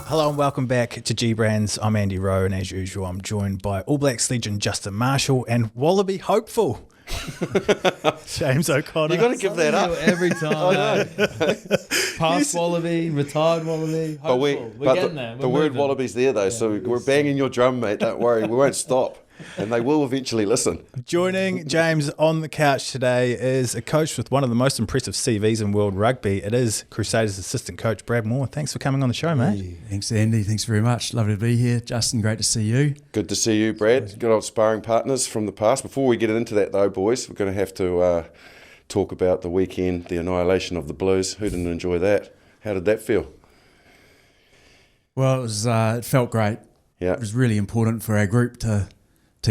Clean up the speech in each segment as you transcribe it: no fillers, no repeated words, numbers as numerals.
Hello and welcome back to G Brands. I'm Andy Rowe, and as usual, I'm joined by All Blacks legend Justin Marshall and Wallaby hopeful James O'Connor. You got to give that up every time. Past Wallaby, retired Wallaby. Hopeful. We're getting there. The word Wallaby's there though, so we're banging your drum, mate. Don't worry, we won't stop. And they will eventually listen. Joining James on the couch today is a coach with one of the most impressive CVs in world rugby. It is Crusaders assistant coach Brad Mooar. Thanks for coming on the show, mate. Hey, thanks, Andy. Thanks very much. Lovely to be here. Justin, great to see you. Good to see you, Brad. Good old sparring partners from the past. Before we get into that though, boys, we're going to have to talk about the weekend, the annihilation of the Blues. Who didn't enjoy that? How did that feel? Well, it felt great. Yeah. It was really important for our group to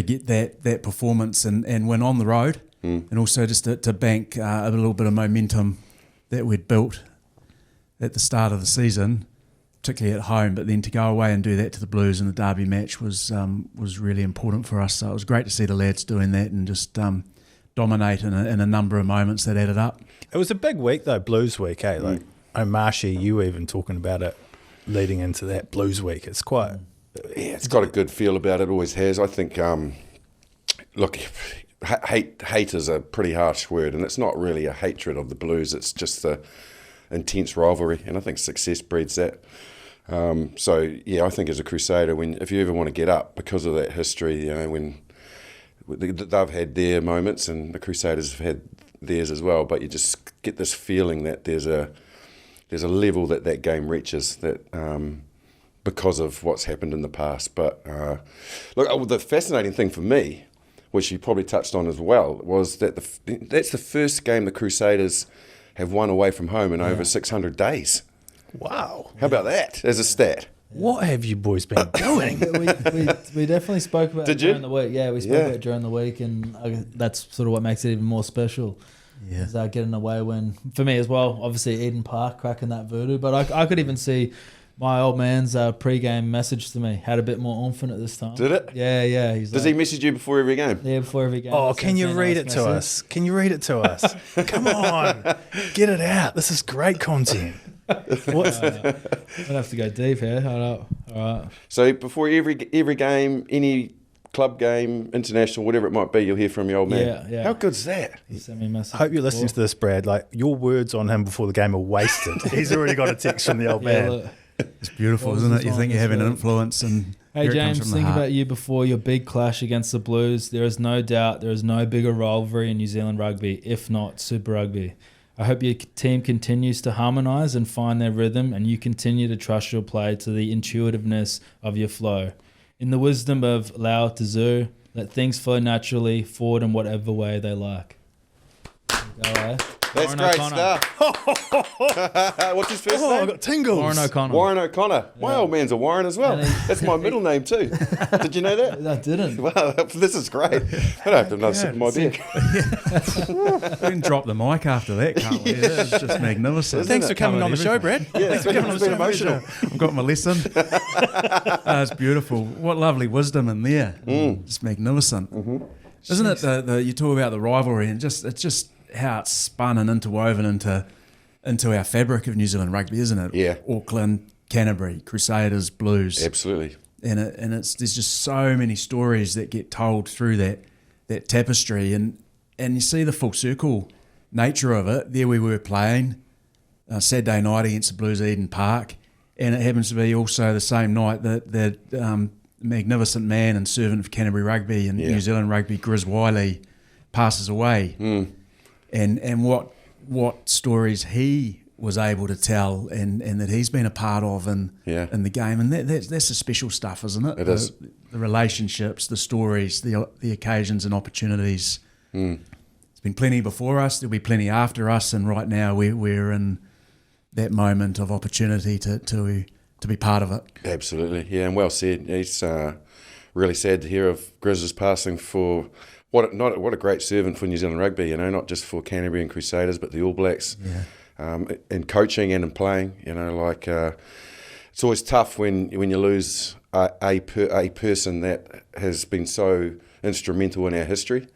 get that performance and win on the road, and also just to bank a little bit of momentum that we'd built at the start of the season, particularly at home, but then to go away and do that to the Blues in the derby match was really important for us. So it was great to see the lads doing that and just dominate in a number of moments that added up. It was a big week though, Blues week, eh? Like Marshy, you were even talking about it leading into that Blues week. It's quite... Yeah, it's got a good feel about it, always has. I think, look, hate is a pretty harsh word, and it's not really a hatred of the Blues, it's just the intense rivalry, and I think success breeds that. So, yeah, I think as a Crusader, if you ever want to get up because of that history, you know, when they've had their moments and the Crusaders have had theirs as well, but you just get this feeling that there's a level that game reaches that... because of what's happened in the past. But look, the fascinating thing for me, which you probably touched on as well, was that that's the first game the Crusaders have won away from home in over 600 days. Wow. How about that as a stat? What have you boys been doing? we definitely spoke about Did it you? during the week. Yeah, we spoke about it during the week, and that's sort of what makes it even more special. Yeah. Is getting away when, for me as well, obviously Eden Park cracking that voodoo, but I could even see... My old man's pre-game message to me had a bit more oomph in it this time. Did it? Yeah. Does he message you before every game? Yeah, before every game. Oh, can you read it to us? Can you read it to us? Come on, get it out. This is great content. What's I'd have to go deep here. All right. So before every game, any club game, international, whatever it might be, you'll hear from your old man. Yeah. How good's that? He sent me a message. I hope you're listening to this, Brad. Like, your words on him before the game are wasted. He's already got a text from the old man. Look. It's beautiful, isn't it? You think you're having an influence, and hey James, think about you before your big clash against the Blues. There is no doubt there is no bigger rivalry in New Zealand rugby, if not Super Rugby. I hope your team continues to harmonise and find their rhythm, and you continue to trust your play to the intuitiveness of your flow. In the wisdom of Lao Tzu, let things flow naturally forward in whatever way they like. There you go, That's Warren great O'Connor. stuff. What's his first Oh, name? I got tingles. Warren O'Connor. Warren O'Connor. My old man's a Warren as well. And That's my middle name too. Did you know that? I didn't. Wow, this is great. I don't have to another sip of my beer. We can drop the mic after that, can't we? It's just magnificent. Thanks for coming on the show, Brad. Yeah, it's been emotional. I've got my lesson. It's beautiful. What lovely wisdom in there. It's magnificent. Isn't it? You talk about the rivalry, and it's just how it's spun and interwoven into our fabric of New Zealand rugby, isn't it? Yeah. Auckland, Canterbury, Crusaders, Blues. Absolutely. And there's just so many stories that get told through that tapestry, and you see the full circle nature of it. There we were playing Saturday night against the Blues at Eden Park, and it happens to be also the same night that magnificent man and servant of Canterbury rugby and New Zealand rugby, Grizz Wiley, passes away. And what stories he was able to tell and that he's been a part of in the game, and that's the special stuff, isn't it? It is. The relationships, the stories, the occasions and opportunities. There's been plenty before us. There'll be plenty after us, and right now we're in that moment of opportunity to be part of it. Absolutely, yeah, and well said. It's really sad to hear of Grizz's passing. For what a great servant for New Zealand rugby. You know, not just for Canterbury and Crusaders, but the All Blacks. In coaching and in playing. You know, it's always tough when you lose a person that has been so instrumental in our history,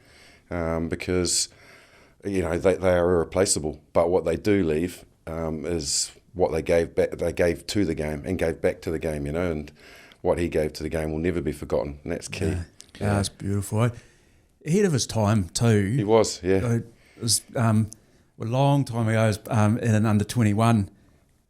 because you know they are irreplaceable. But what they do leave is what they gave to the game and gave back to the game, and what he gave to the game will never be forgotten, and that's key. Yeah, that's beautiful. Ahead of his time too. He was, yeah. It was a long time ago. I was in an under-21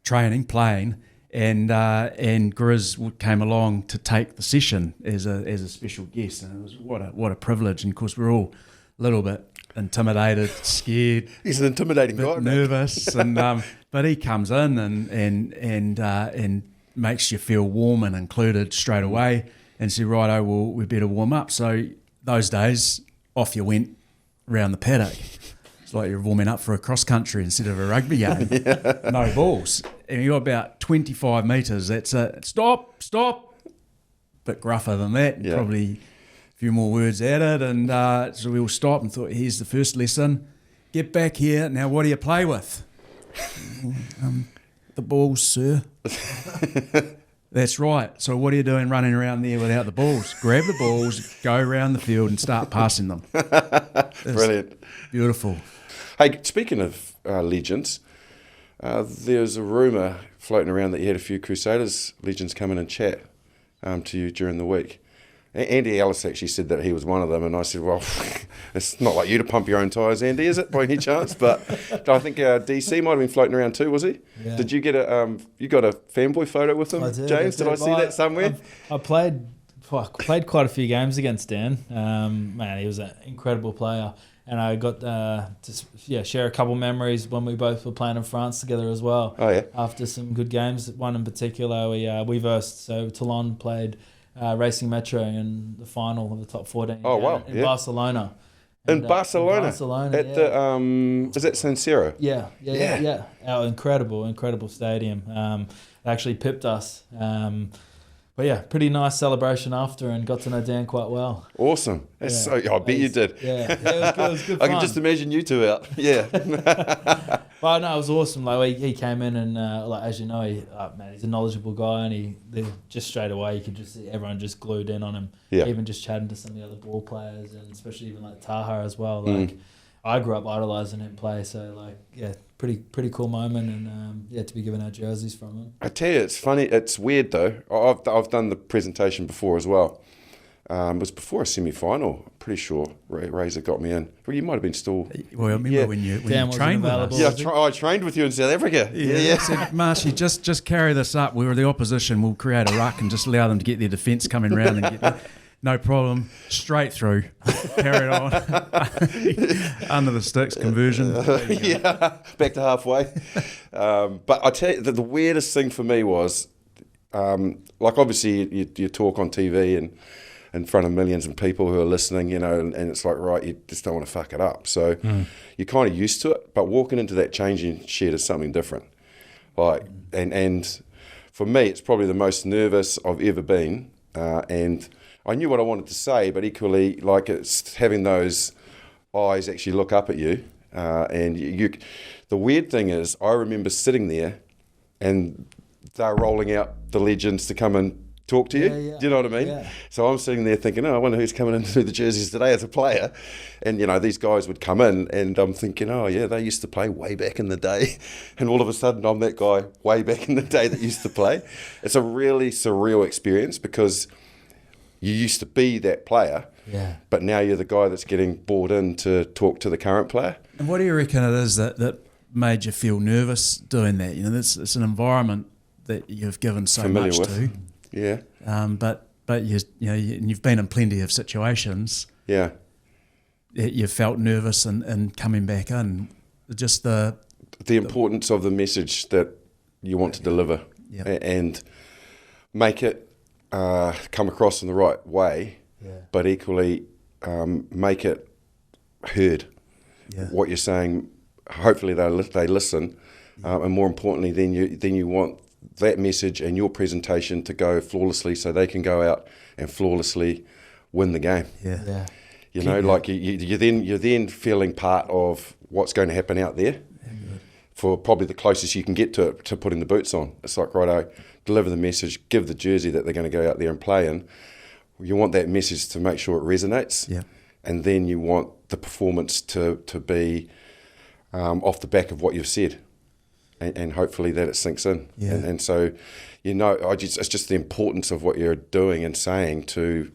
training, playing, and Grizz came along to take the session as a special guest, and it was what a privilege. And of course, we're all a little bit intimidated, scared. He's an intimidating guy, nervous, and but he comes in and makes you feel warm and included straight away, and said, "Righto, well, we better warm up." So those days, off you went round the paddock. It's like you're warming up for a cross country instead of a rugby game. No balls. And you got about 25 metres. That's it. Stop. Bit gruffer than that. Yeah. Probably a few more words added. And so we all stopped and thought, here's the first lesson. Get back here. Now, what do you play with? The balls, sir. That's right. So what are you doing running around there without the balls? Grab the balls, go around the field and start passing them. Brilliant. Beautiful. Hey, speaking of legends, there's a rumour floating around that you had a few Crusaders legends come in and chat to you during the week. Andy Ellis actually said that he was one of them, and I said, well, it's not like you to pump your own tyres, Andy, is it, by any chance? But I think DC might have been floating around too, was he? Yeah. Did you get you got a fanboy photo with him, James? Did I see that somewhere? I played quite a few games against Dan. Man, he was an incredible player. And I got to share a couple memories when we both were playing in France together as well. Oh, yeah. After some good games. One in particular, we versed. So Toulon played Racing Metro in the final of the top 14. Oh, wow. In Barcelona. In Barcelona? At the, is that San Siro? Yeah. Oh, incredible stadium. It actually pipped us. But yeah, pretty nice celebration after, and got to know Dan quite well. Awesome. That's I bet you did. Yeah, it was good I fun. can just imagine you two out. Yeah. Well, no, it was awesome. Like he came in and as you know, he's a knowledgeable guy, and just straight away you could just see everyone just glued in on him. Yeah. Even just chatting to some of the other ball players, and especially even like Taha as well. I grew up idolising him play, so pretty cool moment, and to be given our jerseys from him. I tell you, it's funny. It's weird though. I've done the presentation before as well. It was before a semi-final. I'm pretty sure Razor got me in. Well, you might have been still. Well, I remember when you trained with us. Yeah, I trained with you in South Africa. Yeah. I said, Marshy, just carry this up. We were the opposition. We'll create a ruck and just allow them to get their defence coming round and get. No problem. Straight through. Carry it on. Under the sticks conversion. Back to halfway. But I tell you, the weirdest thing for me was, obviously you talk on TV and in front of millions of people who are listening, and it's like, right, you just don't want to fuck it up. So you're kind of used to it, but walking into that changing shed is something different. And for me, it's probably the most nervous I've ever been. And I knew what I wanted to say, but equally, it's having those eyes actually look up at you. And the weird thing is, I remember sitting there, and they're rolling out the legends to come and talk to you. Do you know what I mean? Yeah. So I'm sitting there thinking, I wonder who's coming in to do the jerseys today as a player. And, these guys would come in, and I'm thinking, they used to play way back in the day. And all of a sudden, I'm that guy way back in the day that used to play. It's a really surreal experience because you used to be that player, but now you're the guy that's getting brought in to talk to the current player. And what do you reckon it is that made you feel nervous doing that? It's an environment that you've given so familiar much with. to. Yeah. But you've been in plenty of situations. Yeah. You felt nervous and coming back in. Just the importance of the message that you want to deliver and make it come across in the right way, but equally make it heard. What you're saying, hopefully they listen, and more importantly, then you want that message and your presentation to go flawlessly, so they can go out and flawlessly win the game. You're then feeling part of what's going to happen out there. For probably the closest you can get to it, to putting the boots on. It's like, righto, deliver the message, give the jersey that they're going to go out there and play in. You want that message to make sure it resonates, and then you want the performance to be off the back of what you've said. and hopefully that it sinks in. Yeah. And so, it's just the importance of what you're doing and saying to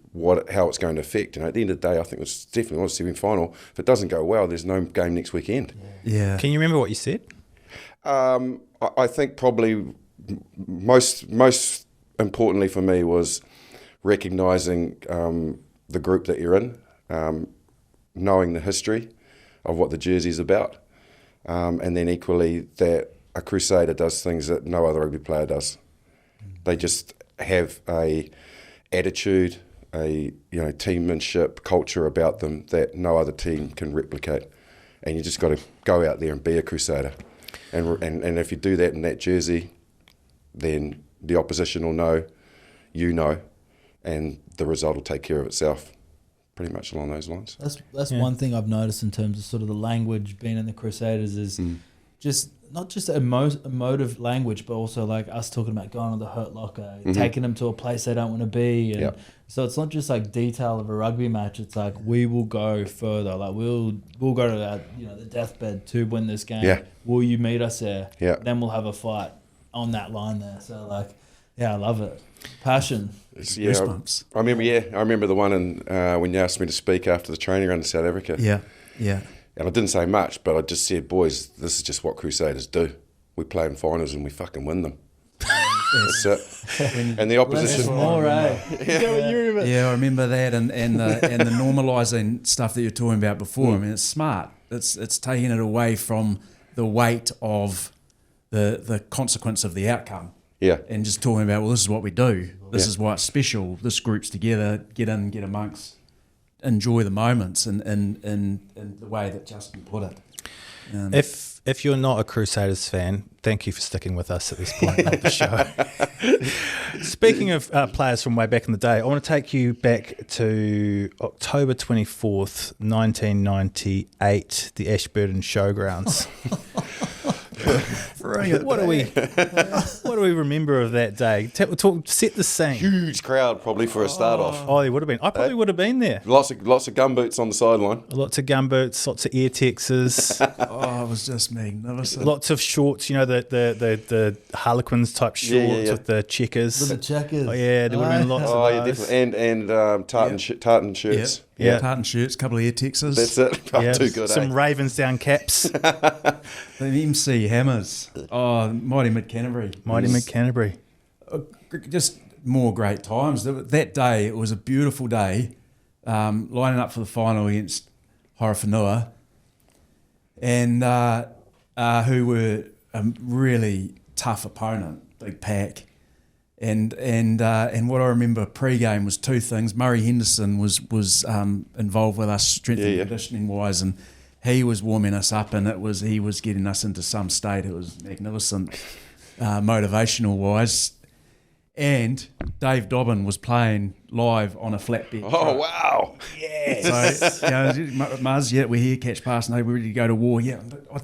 how it's going to affect. At the end of the day, I think it's definitely a semi-final. If it doesn't go well, there's no game next weekend. Yeah. Can you remember what you said? I think probably most importantly for me was recognising the group that you're in, knowing the history of what the jersey's about, and then equally that a Crusader does things that no other rugby player does. They just have a attitude, a teammanship culture about them that no other team can replicate, and you just got to go out there and be a Crusader, and if you do that in that jersey, then the opposition will know, and the result will take care of itself. Pretty much along those lines. That's one thing I've noticed in terms of sort of the language being in the Crusaders is just not just emotive language, but also like us talking about going to the hurt locker, taking them to a place they don't want to be, and so it's not just like detail of a rugby match. It's like we will go further. Like we'll go to that the deathbed to win this game. Yeah. Will you meet us there? Yeah. Then we'll have a fight on that line there. So like, I love it. Passion. Goosebumps. I remember the one when you asked me to speak after the training run to South Africa. Yeah. Yeah. And I didn't say much, but I just said, boys, this is just what Crusaders do. We play in finals and we fucking win them. That's it. And the opposition. More, eh? Yeah, I remember that, and the normalising stuff that you're talking about before. I mean, it's smart. It's taking it away from the weight of the consequence of the outcome. Yeah. And just talking about, well, this is what we do. This is why it's special. This group's together, get in, get amongst, enjoy the moments, and the way that Justin put it. If you're not a Crusaders fan, thank you for sticking with us at this point of the show. Speaking of players from way back in the day, I want to take you back to October 24th, 1998, the Ashburton Showgrounds. What do we remember of that day? Set the scene. Huge crowd probably for a start off. Oh, there would have been. I probably would have been there. Lots of gumboots on the sideline. Lots of gumboots, lots of ear texes. It was just magnificent. Lots of shorts, the Harlequins type shorts with the checkers. With the checkers. Oh yeah, there would have been lots Oh of yeah, those. definitely. And tartan shirts. Yeah, tartan shirts, couple of ear texes. That's it. Yeah, Too good. some Ravens down caps. The MC hammers. Oh, Mighty Mid Canterbury. Just more great times. That day, it was a beautiful day, lining up for the final against Horowhenua, and who were a really tough opponent, big pack. And what I remember pre-game was two things. Murray Henderson was involved with us strength and conditioning wise, and he was warming us up, and he was getting us into some state. It was magnificent, motivational wise. And Dave Dobbin was playing live on a flatbed. Oh wow! Yes. So Muzz, we're here, catch pass, and we're ready to go to war. Yeah, I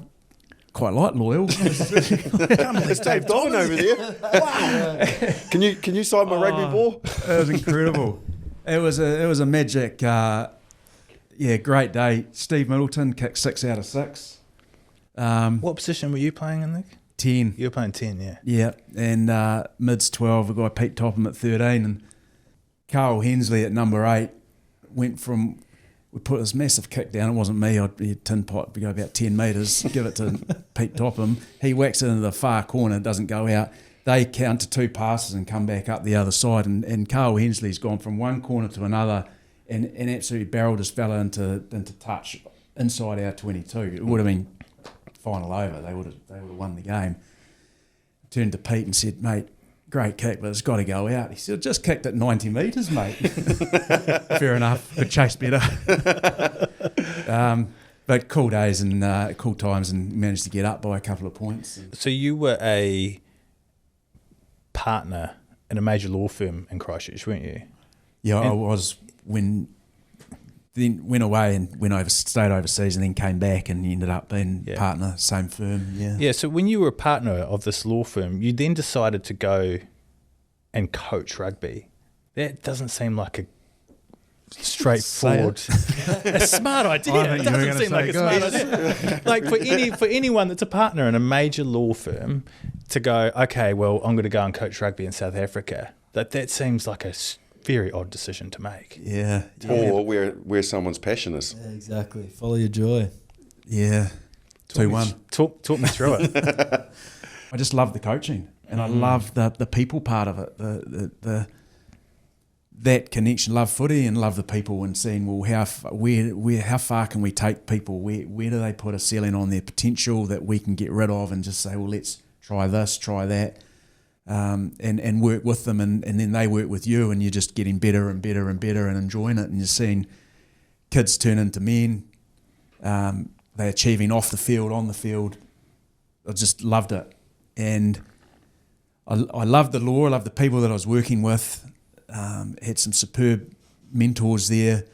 quite like Loyal. It's Dave Dobbin over there. Wow! Can you sign my rugby ball? It was incredible. It was a magic. Great day. Steve Middleton kicked 6 out of 6. What position were you playing in, Nick? 10. You were playing 10, yeah. Yeah, and mids 12, a guy Pete Topham at 13, and Carl Hensley at number 8 went from. We put this massive kick down. It wasn't me. I'd be a tin pot. We go about 10 metres. Give it to Pete Topham. He whacks it into the far corner. It doesn't go out. They count to 2 passes and come back up the other side. And Carl Hensley's gone from one corner to another and absolutely barreled his fella into touch inside our 22. It would have been final over. They would have won the game. Turned to Pete and said, "Mate, great kick, but it's got to go out." He said, "Just kicked it 90 metres, mate." Fair enough. Could chase better. But cool days and cool times, and managed to get up by a couple of points. So you were a partner in a major law firm in Christchurch, weren't you? Yeah, I was then went away and stayed overseas, and then came back and ended up being partner, same firm. Yeah. Yeah. So when you were a partner of this law firm, you then decided to go and coach rugby. That doesn't seem like a straightforward. A smart idea. It doesn't seem like a smart idea. Like for anyone that's a partner in a major law firm to go, okay, well, I'm going to go and coach rugby in South Africa. That seems like a very odd decision to make. Yeah. Or where someone's passion is. Yeah, exactly. Follow your joy. Yeah. 2-1. Talk me through it. I just love the coaching, and I love the people part of it. The that connection, love footy and love the people, and seeing, well, how far can we take people? Where do they put a ceiling on their potential that we can get rid of, and just say, well, let's try this, try that, and work with them, and then they work with you, and you're just getting better and better and better and enjoying it, and you're seeing kids turn into men. They're achieving off the field, on the field. I just loved it, and I loved the law. I loved the people that I was working with. Had some superb mentors there,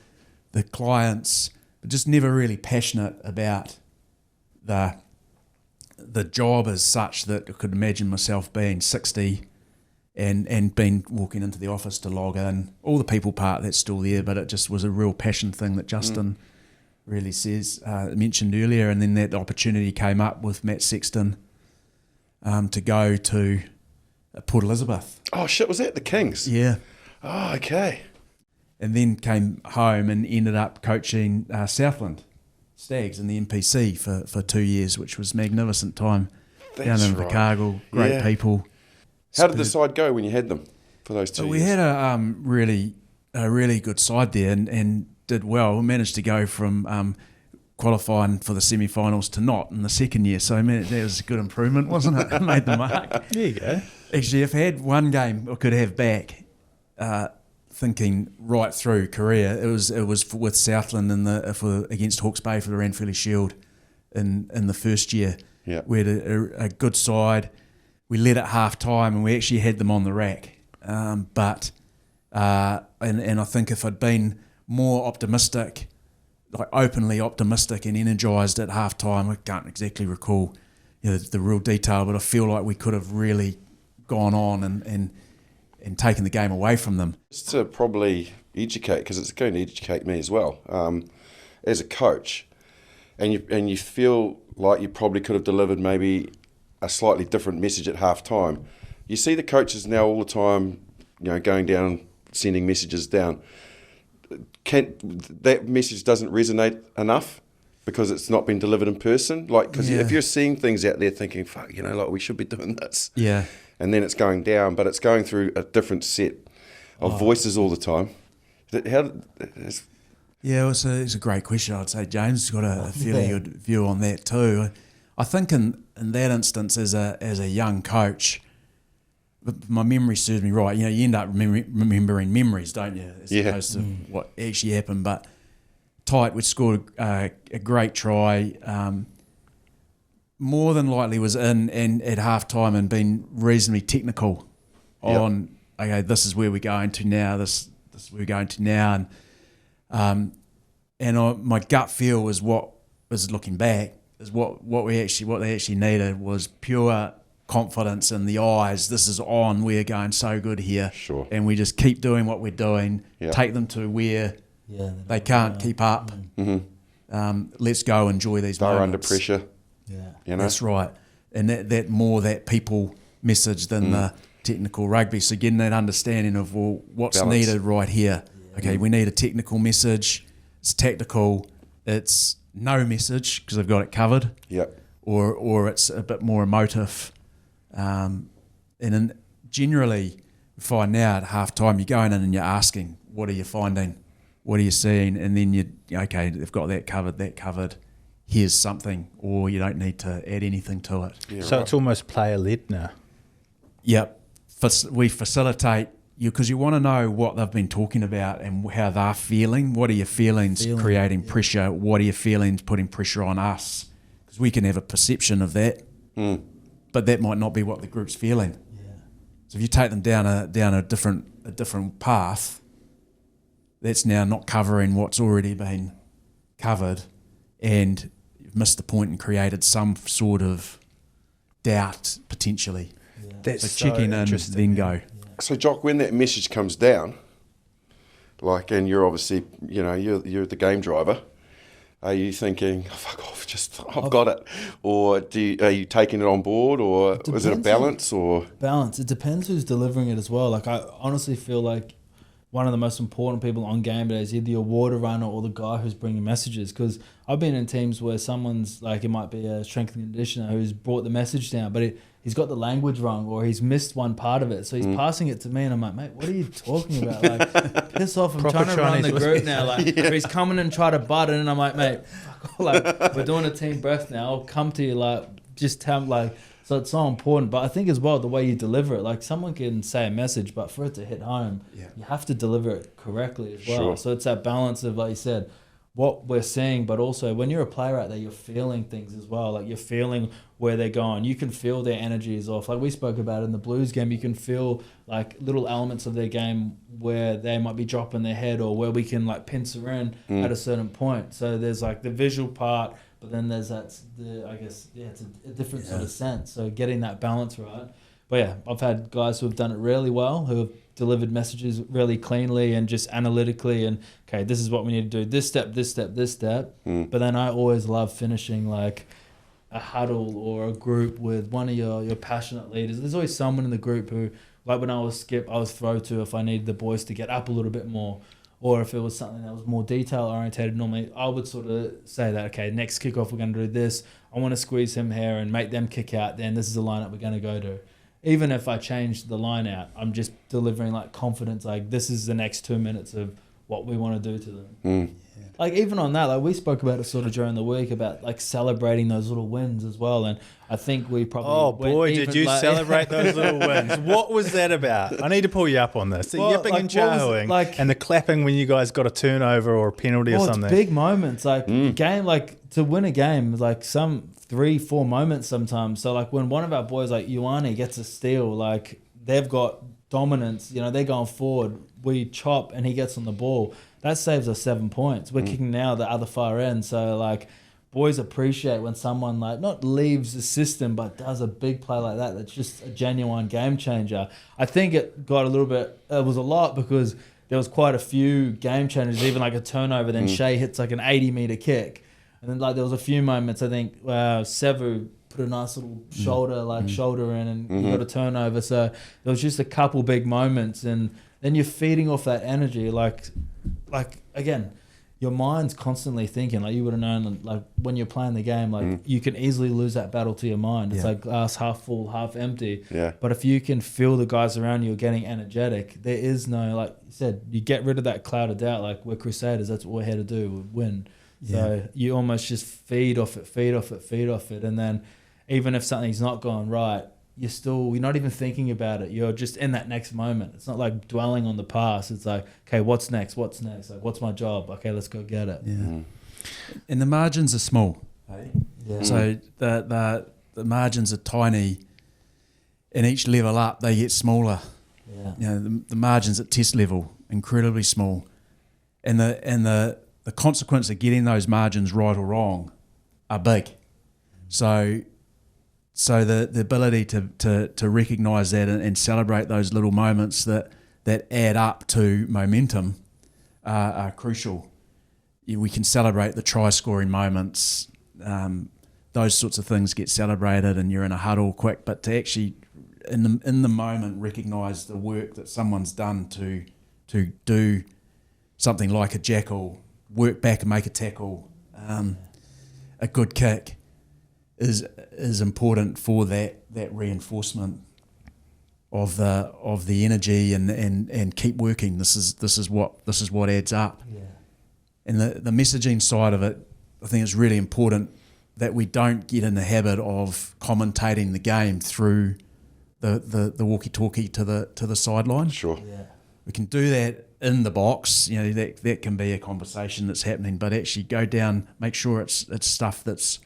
the clients, but just never really passionate about the job as such that I could imagine myself being 60 and being walking into the office to log in. All the people part, that's still there, but it just was a real passion thing that Justin really mentioned earlier. And then that opportunity came up with Matt Sexton to go to Port Elizabeth. Oh shit, was that the Kings? Yeah. Oh, okay. And then came home and ended up coaching Southland Stags in the NPC for 2 years, which was magnificent time. That's down in right. Invercargill, great people. How did the side go when you had them for those 2 years? We had a really good side there and did well. We managed to go from qualifying for the semi-finals to not in the second year. So that was a good improvement, wasn't it? Made the mark. There you go. Actually, if I had one game I could have back, thinking right through career, it was with Southland against Hawke's Bay for the Ranfurly Shield in the first year. Yeah. We had a good side. We led at half time and we actually had them on the rack. But I think if I'd been more optimistic, like openly optimistic and energised at half time, I can't exactly recall the real detail, but I feel like we could have really gone on and taken the game away from them. Just to probably educate, because it's going to educate me as well, as a coach, and you feel like you probably could have delivered maybe a slightly different message at half time. You see the coaches now all the time, going down, sending messages down. That message doesn't resonate enough because it's not been delivered in person. Like, because if you're seeing things out there thinking, fuck, like we should be doing this. Yeah. And then it's going down, but it's going through a different set of voices all the time. It's a great question. I'd say James has got a fairly good view on that too. I think in that instance, as a young coach, my memory serves me right. You end up remembering memories, don't you, as opposed to what actually happened. But tight, we scored a great try. More than likely was in and at half time and been reasonably technical on, okay, this is where we're going to now, this is where we're going to now. And my gut feel was looking back, is what they actually needed was pure confidence in the eyes. This is on, we're going so good here. Sure. And we just keep doing what we're doing, take them to where they can't keep up. Mm-hmm. Let's go enjoy these They're moments. under pressure. Yeah. That's right. And that more that people message than the technical rugby. So getting that understanding of, well, what's balance needed right here. Yeah. Okay, we need a technical message. It's tactical. It's no message because they've got it covered. Yep. Or it's a bit more emotive. And generally, you find now at half time, you're going in and you're asking, what are you finding? What are you seeing? And then they've got that covered. Here's something, or you don't need to add anything to it. Yeah, so it's almost player-led now. Yep. We facilitate you because you want to know what they've been talking about and how they're feeling. What are your feelings creating pressure? What are your feelings putting pressure on us? Because we can have a perception of that, but that might not be what the group's feeling. Yeah. So if you take them down a different path, that's now not covering what's already been covered, and you've missed the point and created some sort of doubt potentially. That's so check in and then go. So, Jock, when that message comes down, Like, and you're obviously, you're the game driver. Are you thinking, oh, fuck off, I've got it? Or are you taking it on board, or is it a balance? Balance. It depends who's delivering it as well. Like, I honestly feel like one of the most important people on game day is either your water runner or the guy who's bringing messages. Because I've been in teams where someone's like, it might be a strength and conditioner who's brought the message down, but he's got the language wrong, or he's missed one part of it. So he's passing it to me, and I'm like, mate, what are you talking about? Like, piss off. I'm Proper trying to run the Chinese group now. Like, or he's coming and try to butt it, and I'm like, mate, fuck off. Like, we're doing a team breath now. I'll come to you, like, just tell, like, so it's so important. But I think as well, the way you deliver it, like, someone can say a message, but for it to hit home, you have to deliver it correctly as well. Sure. So it's that balance of, like you said, what we're seeing, but also when you're a player out there, you're feeling things as well. Like, you're feeling where they're going. You can feel their energy is off. Like we spoke about in the Blues game, you can feel like little elements of their game where they might be dropping their head, or where we can like pincer in at a certain point. So there's like the visual part, but then there's it's a different sort of sense. So getting that balance right. But yeah, I've had guys who have done it really well, who have delivered messages really cleanly and just analytically, and okay, this is what we need to do, this step, this step, this step. But then I always love finishing like a huddle or a group with one of your passionate leaders. There's always someone in the group who, like when I was skip, I was throw to if I needed the boys to get up a little bit more, or if it was something that was more detail orientated. Normally I would sort of say that, okay, next kickoff we're going to do this, I want to squeeze him here and make them kick out, then this is the lineup we're going to go to. Even if I change the line out, I'm just delivering like confidence, like this is the next 2 minutes of what we want to do to them. Like even on that, like we spoke about it sort of during the week about like celebrating those little wins as well. And I think we probably... Oh boy, did you celebrate those little wins. What was that about? I need to pull you up on this. The yipping and chahooing and the clapping when you guys got a turnover or a penalty or something. It's big moments. Like game, like to win a game, like some 3-4 moments sometimes. So like when one of our boys like Ioane gets a steal, like they've got dominance, they're going forward, we chop and he gets on the ball, that saves us 7 points. We're kicking now the other far end. So like boys appreciate when someone like not leaves the system but does a big play like that. That's just a genuine game changer. I think it got a little bit, it was a lot because there was quite a few game changers, even like a turnover, then Shea hits like an 80-meter kick. And then like there was a few moments, I think Sevu put a nice little shoulder in and you got a turnover. So there was just a couple big moments, and then you're feeding off that energy. Like again, your mind's constantly thinking. Like you would have known, like when you're playing the game, like you can easily lose that battle to your mind. It's like glass half full, half empty. Yeah. But if you can feel the guys around you are getting energetic, there is no, like you said, you get rid of that cloud of doubt. Like we're Crusaders, that's what we're here to do, we win. So you almost just feed off it. And then even if something's not going right, you're not even thinking about it. You're just in that next moment. It's not like dwelling on the past. It's like, okay, what's next? Like, what's my job? Okay, let's go get it. Yeah. And the margins are small. Hey? Yeah. So the margins are tiny, and each level up, they get smaller. Yeah. The margins at test level, incredibly small. And the consequence of getting those margins right or wrong are big. So the ability to recognise that and celebrate those little moments that add up to momentum are crucial. We can celebrate the try-scoring moments. Those sorts of things get celebrated and you're in a huddle quick, but to actually, in the moment, recognise the work that someone's done to do something like a jackal, work back and make a tackle, a good kick, is important for that reinforcement of the energy and keep working. This is what adds up. Yeah. And the messaging side of it, I think it's really important that we don't get in the habit of commentating the game through the walkie-talkie to the sideline. Sure. Yeah. We can do that in the box, that can be a conversation that's happening, but actually go down, make sure it's stuff that's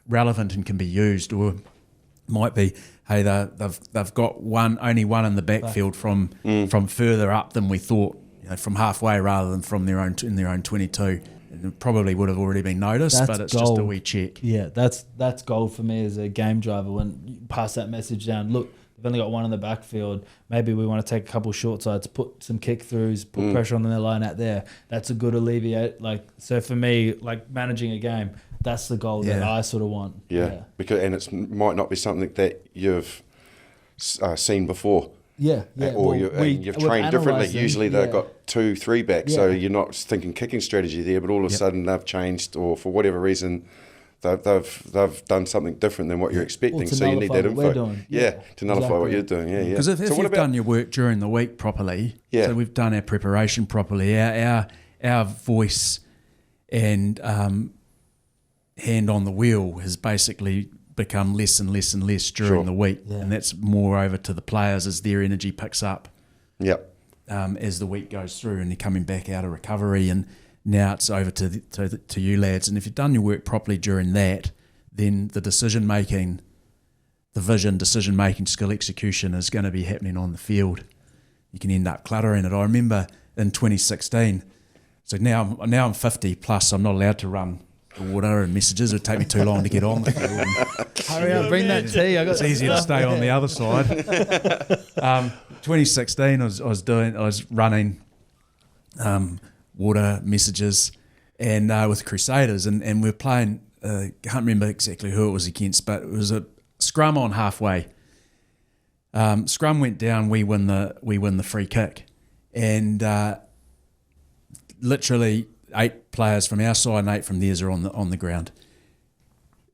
relevant and can be used. Or might be, hey, they've got only one in the backfield from further up than we thought, from halfway rather than from in their own 22. It probably would have already been noticed, but it's gold. Just a wee check. Yeah, that's gold for me as a game driver when you pass that message down. Look, We've only got one in the backfield. Maybe we want to take a couple short sides, put some kick throughs, put pressure on their line out there. That's a good alleviate. So for me, managing a game, that's the goal that I sort of want. Yeah. Because it might not be something that you've seen before. Yeah. Or you've trained differently. Usually they've got 2-3 backs, so you're not thinking kicking strategy there, but all of a sudden they've changed, or for whatever reason they've done something different than what you're expecting. So you need that info. To nullify what you're doing. Because if you've done your work during the week properly, so we've done our preparation properly, our voice and hand on the wheel has basically become less and less and less during the week, and that's more over to the players as their energy picks up. As the week goes through and they're coming back out of recovery, and now it's over to you lads. And if you've done your work properly during that, then the decision making, skill execution is going to be happening on the field. You can end up cluttering it. I remember in 2016. So now I'm 50 plus. I'm not allowed to run the water and messages. It would take me too long to get on the field. Hurry up, bring that tea. It's easier to stay on the other side. 2016, I was running water messages and with Crusaders, and we were playing. I can't remember exactly who it was against, but it was a scrum on halfway. Scrum went down. We win the free kick, and literally 8 players from our side and 8 from theirs are on the ground.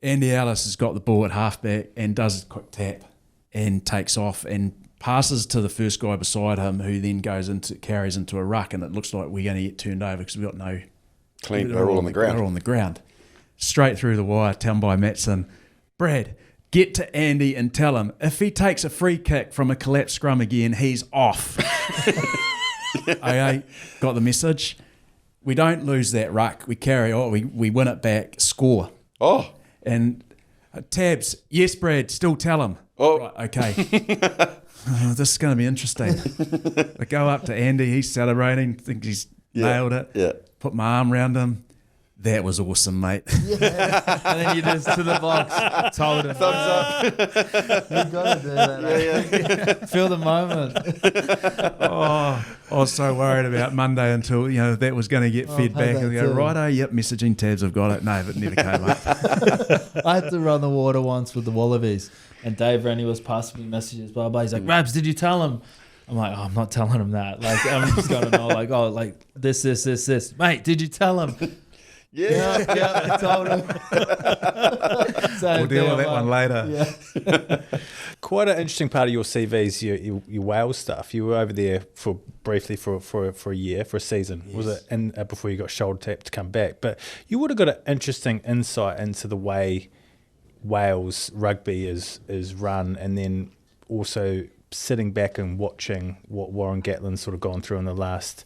Andy Ellis has got the ball at halfback and does a quick tap and takes off and passes to the first guy beside him, who then carries into a ruck, and it looks like we're going to get turned over because we've got no clean. They're all on the ground. They're on the ground. Straight through the wire, town by Matson. Brad, get to Andy and tell him if he takes a free kick from a collapsed scrum again, he's off. Okay, got the message. We don't lose that ruck. We carry on. We win it back. Score. Oh. And Tabs, yes, Brad, still tell him. Oh. Right, okay. This is going to be interesting. I go up to Andy. He's celebrating. Thinks he's nailed it. Yeah. Put my arm around him. That was awesome, mate. And then you just to the box, told him. Thumbs up. You got to do that. Feel the moment. I was so worried about Monday until that was going to get fed back and go, righto, yep, messaging Tabs, I've got it. No, but it never came up. I had to run the water once with the Wallabies, and Dave Rennie was passing me messages, blah, blah. He's like, Rabs, did you tell him? I'm like, I'm not telling him that. I'm just going to know, this. Mate, did you tell him? Yeah, I told him. We'll deal with that one later. Yeah. Quite an interesting part of your CV is your Wales stuff. You were over there briefly for a year, for a season. Yes. Was it? And before you got shoulder tapped to come back. But you would have got an interesting insight into the way Wales rugby is run, and then also sitting back and watching what Warren Gatland's sort of gone through in the last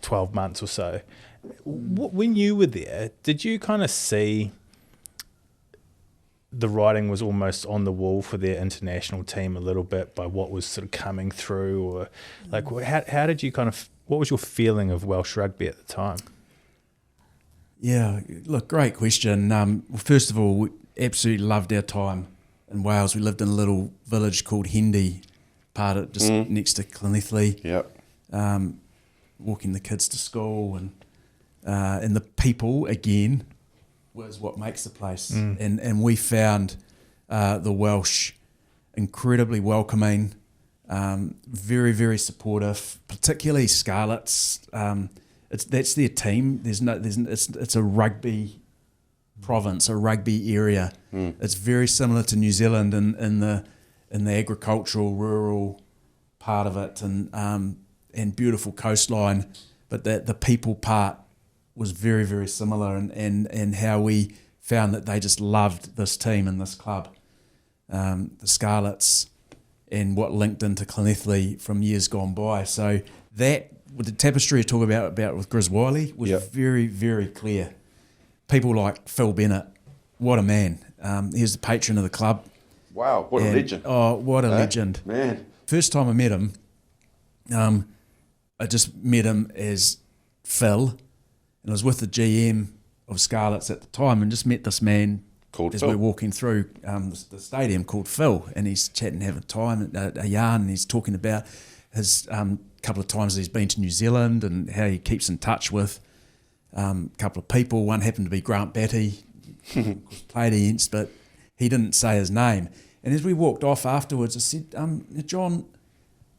12 months or so. When you were there, did you kind of see the writing was almost on the wall for their international team a little bit by what was sort of coming through, or how did you what was your feeling of Welsh rugby at the time? Yeah, look, great question. Well, first of all, we absolutely loved our time in Wales. We lived in a little village called Hendy, just next to Llanelli. Yep. Walking the kids to school, and the people, again, was what makes the place. And we found the Welsh incredibly welcoming, very, very supportive, particularly Scarlets. That's their team. It's a rugby province, a rugby area. It's very similar to New Zealand in the agricultural, rural part of it, and beautiful coastline. But the people part was very, very similar, and how we found that they just loved this team and this club, the Scarlets, and what linked into Llanelli from years gone by. So that, with the tapestry you talk about with Grizz Wiley, was very, very clear. People like Phil Bennett, what a man. He was the patron of the club. Wow, what a legend. Oh, what a legend. Man. First time I met him, I just met him as Phil, and I was with the GM of Scarlets at the time, and just met this man Called as Phil. we're walking through the stadium, called Phil, and he's chatting, having time, a yarn, and he's talking about his couple of times he's been to New Zealand and how he keeps in touch with a couple of people. One happened to be Grant Batty, played against, but he didn't say his name. And as we walked off afterwards, I said, John,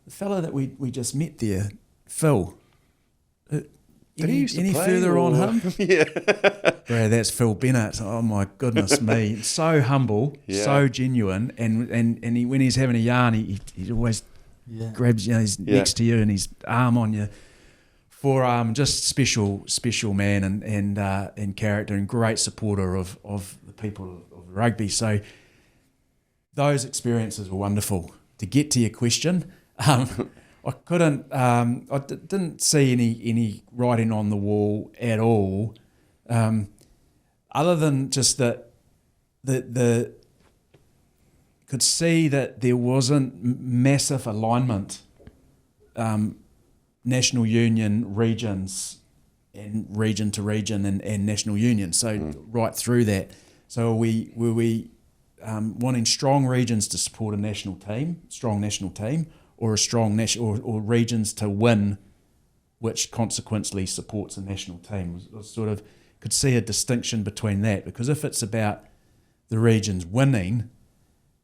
the fella that we just met there, Phil, any further on him? Yeah. Brad, that's Phil Bennett. Oh my goodness me. So humble, so genuine, and he, when he's having a yarn, he always grabs, he's next to you and his arm on your forearm. Just special man and character, and great supporter of the people of rugby. So those experiences were wonderful. To get to your question, I couldn't. Didn't see any writing on the wall at all, other than just that the could see that there wasn't massive alignment, national union, regions, and region to region, and national union. So right through that. So were we wanting strong regions to support a strong national team, or a strong national, or regions to win, which consequently supports a national team? I sort of could see a distinction between that, because if it's about the regions winning,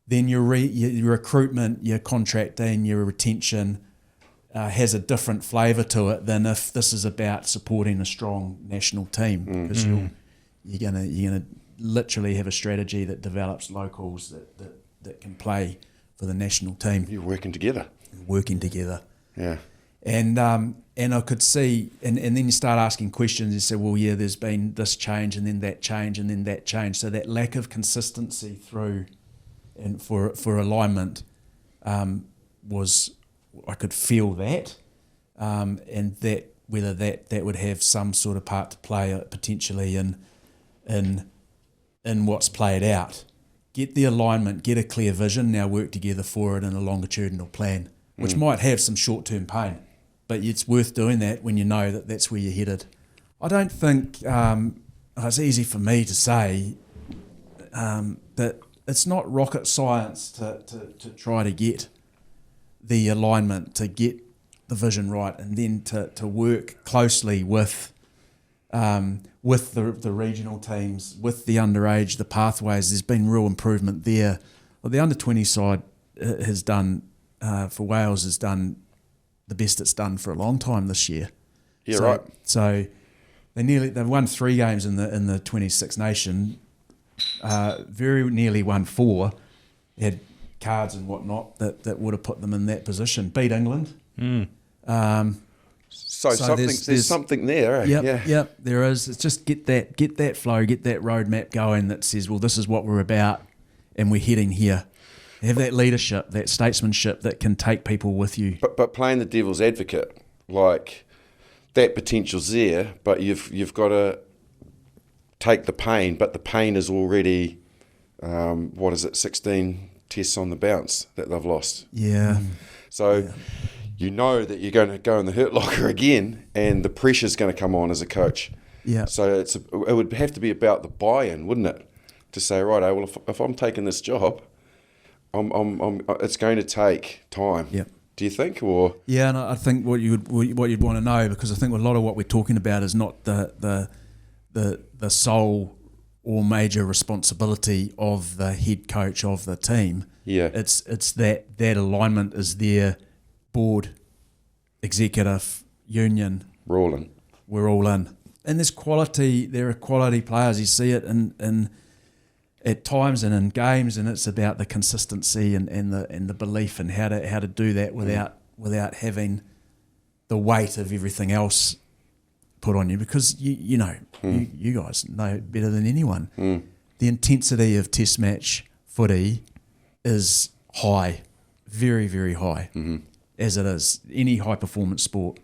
then your recruitment, your contracting, your retention has a different flavour to it than if this is about supporting a strong national team, because you're gonna literally have a strategy that develops locals that can play for the national team. You're working together. Yeah. And I could see, and then you start asking questions. You say, well, yeah, there's been this change, and then that change, and then that change. So that lack of consistency through, and for alignment, was, I could feel that, and that whether that would have some sort of part to play potentially in what's played out. Get the alignment, get a clear vision, now work together for it in a longitudinal plan, which might have some short-term pain, but it's worth doing that when you know that that's where you're headed. I don't think it's easy for me to say that it's not rocket science to try to get the alignment, to get the vision right, and then to work closely with the regional teams, with the underage, the pathways. There's been real improvement there. Well, the under-20 side has done, for Wales, has done the best it's done for a long time this year. Yeah, right. So they've won 3 games in the 26 Nation, very nearly won 4. They had cards and whatnot that would have put them in that position. Beat England. So there's something there. Eh? Yep, there is. It's just get that flow, get that roadmap going that says, well, this is what we're about, and we're heading here. Have that leadership, that statesmanship that can take people with you. But playing the devil's advocate, like, that potential's there, but you've got to take the pain. But the pain is already, 16 tests on the bounce that they've lost. Yeah. So you know that you're going to go in the hurt locker again, and the pressure's going to come on as a coach. Yeah. So it would have to be about the buy-in, wouldn't it? To say, right, well, if I'm taking this job, it's going to take time. Yeah. Do you think, or? Yeah, and I think what you'd want to know, because I think a lot of what we're talking about is not the sole or major responsibility of the head coach of the team. Yeah. It's that alignment is there, board, executive, union. We're all in. We're all in. And there's quality. There are quality players. You see it in at times and in games, and it's about the consistency and the belief and how to do that without having the weight of everything else put on you, because you guys know better than anyone. The intensity of Test match footy is high, very, very high, as it is any high performance sport.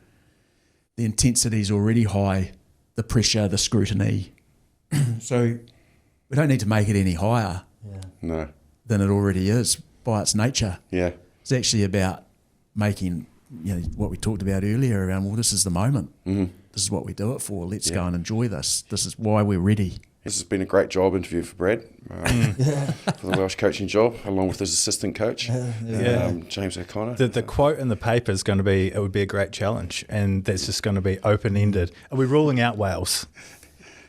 The intensity is already high, the pressure, the scrutiny. So we don't need to make it any higher than it already is by its nature. Yeah. It's actually about making, what we talked about earlier around, well, this is the moment. This is what we do it for. Let's go and enjoy this. This is why we're ready. This has been a great job interview for Brad, for the Welsh coaching job, along with his assistant coach, James O'Connor. The quote in the paper is going to be, it would be a great challenge, and that's just going to be open-ended. Are we ruling out Wales?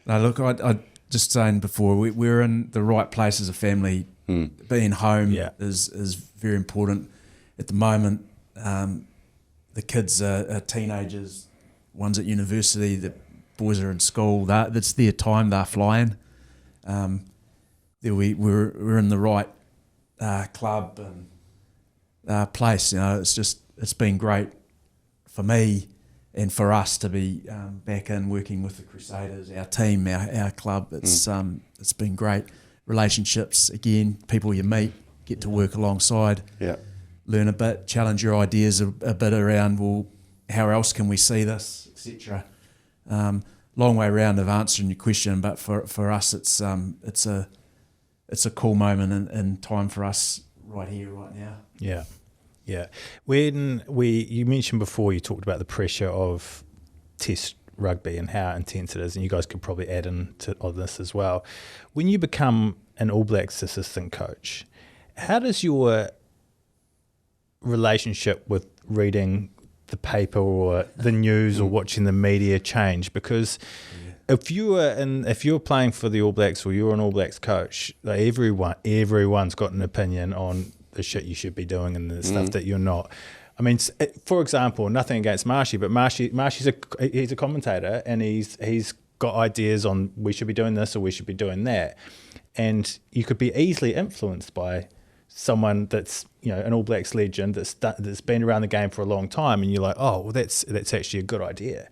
No, look, I just saying before, we're in the right place as a family. Being home is very important. At the moment, the kids are teenagers, one's at university, the boys are in school. That's their time, they're flying. We're in the right club and place. It's been great for me and for us to be back in working with the Crusaders, our team, our club. It's been great. Relationships, again, people you meet, get to work alongside, learn a bit, challenge your ideas a bit around, well, how else can we see this, etc. Long way around of answering your question, but for us, it's a cool moment and time for us right here, right now. Yeah. When you mentioned before, you talked about the pressure of Test rugby and how intense it is, and you guys could probably add on this as well. When you become an All Blacks assistant coach, how does your relationship with reading the paper or the news or watching the media change? Because if you were playing for the All Blacks or you're an All Blacks coach, like everyone's got an opinion on the shit you should be doing and the stuff that you're not. I mean, for example, nothing against Marshy, but he's a commentator and he's got ideas on we should be doing this or we should be doing that, and you could be easily influenced by someone that's an All Blacks legend that's been around the game for a long time, and you're like, oh, well, that's actually a good idea.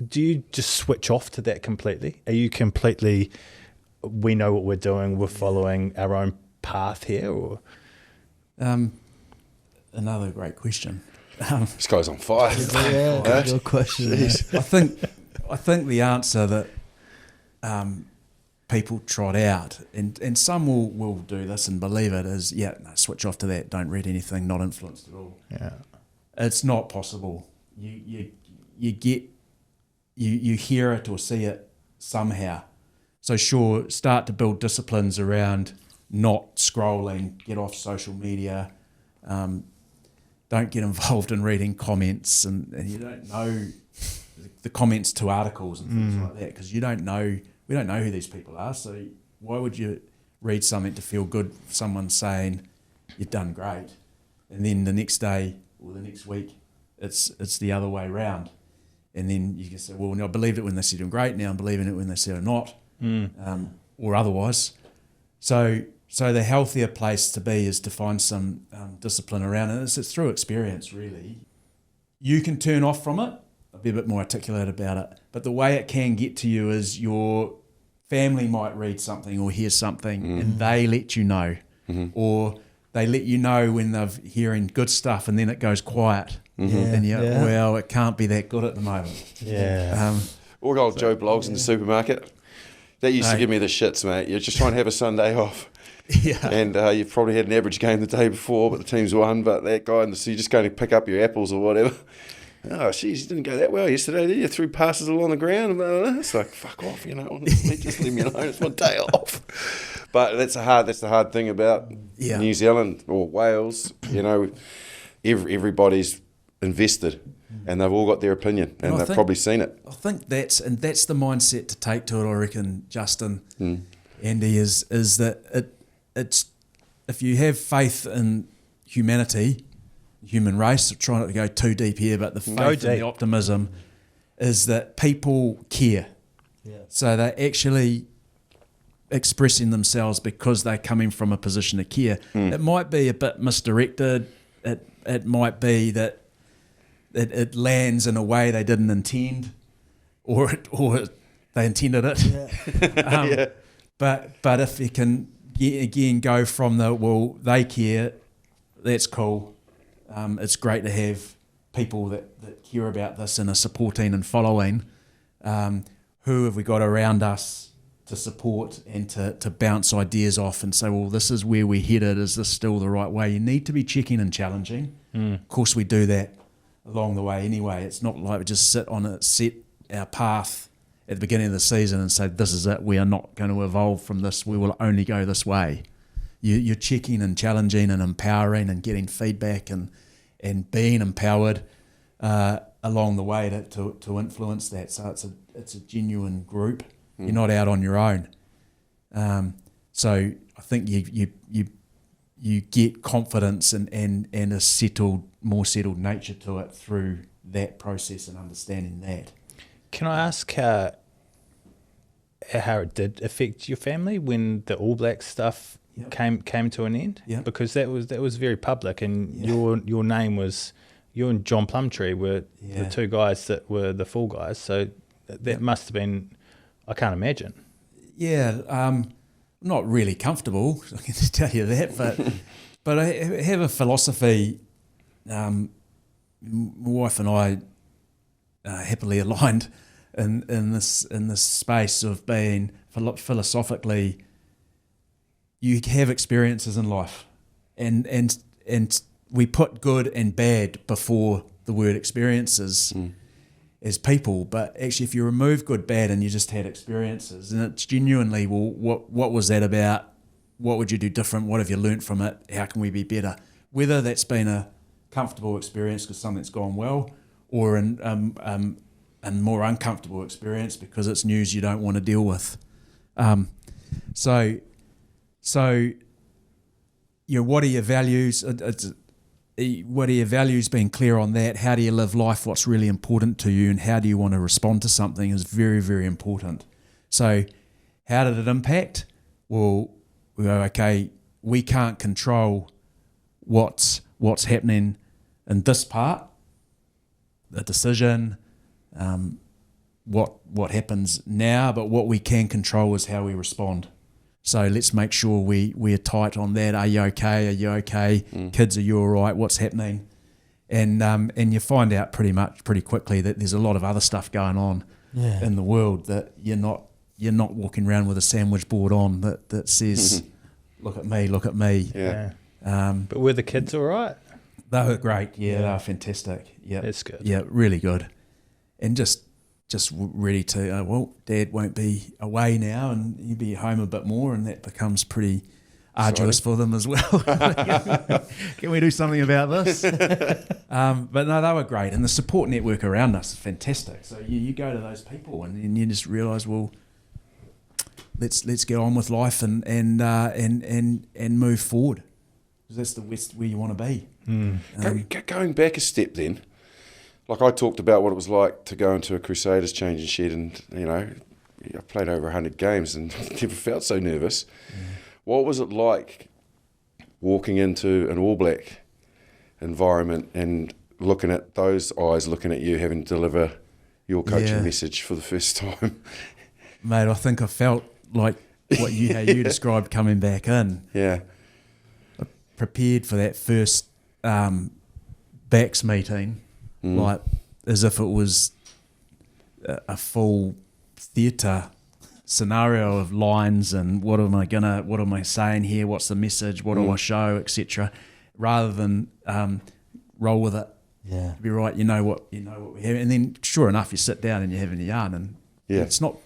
Do you just switch off to that completely? Are you completely, we know what we're doing, we're following our own path here, or? Another great question. This guy's on fire. Good question. I think the answer that people trot out, and some will do this and believe it, is switch off to that. Don't read anything. Not influenced at all. Yeah, it's not possible. You hear it or see it somehow. So sure, start to build disciplines around not scrolling. Get off social media. Don't get involved in reading comments, and you don't know the comments to articles and things like that, because we don't know who these people are. So why would you read something to feel good? Someone saying you've done great, and then the next day or the next week it's the other way round, and then you can say, well, no, I believed it when they said I'm great. Now I'm believing it when they said I'm not, or otherwise. So the healthier place to be is to find some discipline around it. It's through experience, really. You can turn off from it. I'll be a bit more articulate about it. But the way it can get to you is your family might read something or hear something and they let you know. Or they let you know when they're hearing good stuff and then it goes quiet. And well, it can't be that good at the moment. Or old Joe Blogs in the supermarket. That used to give me the shits, mate. You're just trying to have a Sunday off. And you've probably had an average game the day before, but the team's won. But that guy, so you're just going to pick up your apples or whatever. Oh, geez, you didn't go that well yesterday, did you? Threw passes along the ground. It's like, fuck off, just leave me alone. It's my day off. But that's the hard thing about New Zealand or Wales. Everybody's invested, and they've all got their opinion, and they've probably seen it. I think that's the mindset to take to it. I reckon, Justin, Andy, is that it's if you have faith in humanity, human race. I'm trying not to go too deep here, but the faith and the optimism is that people care. So they're actually expressing themselves because they're coming from a position of care. It might be a bit misdirected. It might be that it lands in a way they didn't intend, or they intended it. But if you can again go from they care, that's cool. It's great to have people that care about this and are supporting and following. Who have we got around us to support and to bounce ideas off and say, well, this is where we're headed. Is this still the right way? You need to be checking and challenging. Of course, we do that along the way anyway. It's not like we just sit on it, set our path at the beginning of the season and say, this is it, we are not going to evolve from this, we will only go this way. You're checking and challenging and empowering and getting feedback and being empowered along the way to influence that. So it's a genuine group. You're not out on your own. So I think you get confidence and a more settled nature to it through that process and understanding that. Can I ask how it did affect your family when the All Blacks stuff came to an end? Yep. Because that was very public, and your name was, you and John Plumtree were the two guys that were the fall guys. So that must have been, I can't imagine. Yeah, not really comfortable, I can tell you that, but I have a philosophy. My wife and I are happily aligned in this space of being philosophically. You have experiences in life, and we put good and bad before the word experiences as people. But actually, if you remove good, bad, and you just had experiences, and it's genuinely, well, what was that about? What would you do different? What have you learnt from it? How can we be better? Whether that's been a comfortable experience because something's gone well, or a more uncomfortable experience because it's news you don't want to deal with. So, what are your values? What are your values? Being clear on that. How do you live life? What's really important to you, and how do you want to respond to something is very, very important. So, how did it impact? Well, we go, okay, we can't control what's happening in this part, the decision, what happens now, but what we can control is how we respond. So let's make sure we're tight on that. Are you okay? Are you okay? Kids, are you all right? What's happening? And you find out pretty quickly that there's a lot of other stuff going on in the world that you're not walking around with a sandwich board on that says, look at me. Yeah. But were the kids all right? They were great. Yeah, they were fantastic. Yeah, That's good. Yeah, really good. And just ready to, well, Dad won't be away now and he'll be home a bit more, and that becomes pretty arduous for them as well. Can we do something about this? But no, they were great. And the support network around us is fantastic. So you go to those people and you just realise, well, let's get on with life and move forward. Because that's the West where you want to be. Going back a step then, like I talked about what it was like to go into a Crusaders changing shed, and I played over 100 games and never felt so nervous. What was it like walking into an All Black environment and looking at those eyes looking at you, having to deliver your coaching message for the first time? Mate, I think I felt like how you described coming back in. Yeah. I prepared for that first backs meeting, like as if it was a full theatre scenario of lines and what am I saying here, what's the message, what do I show, etc., rather than roll with it. Yeah, be right. You know what we have, and then sure enough, you sit down and you're having a yarn, and it's not.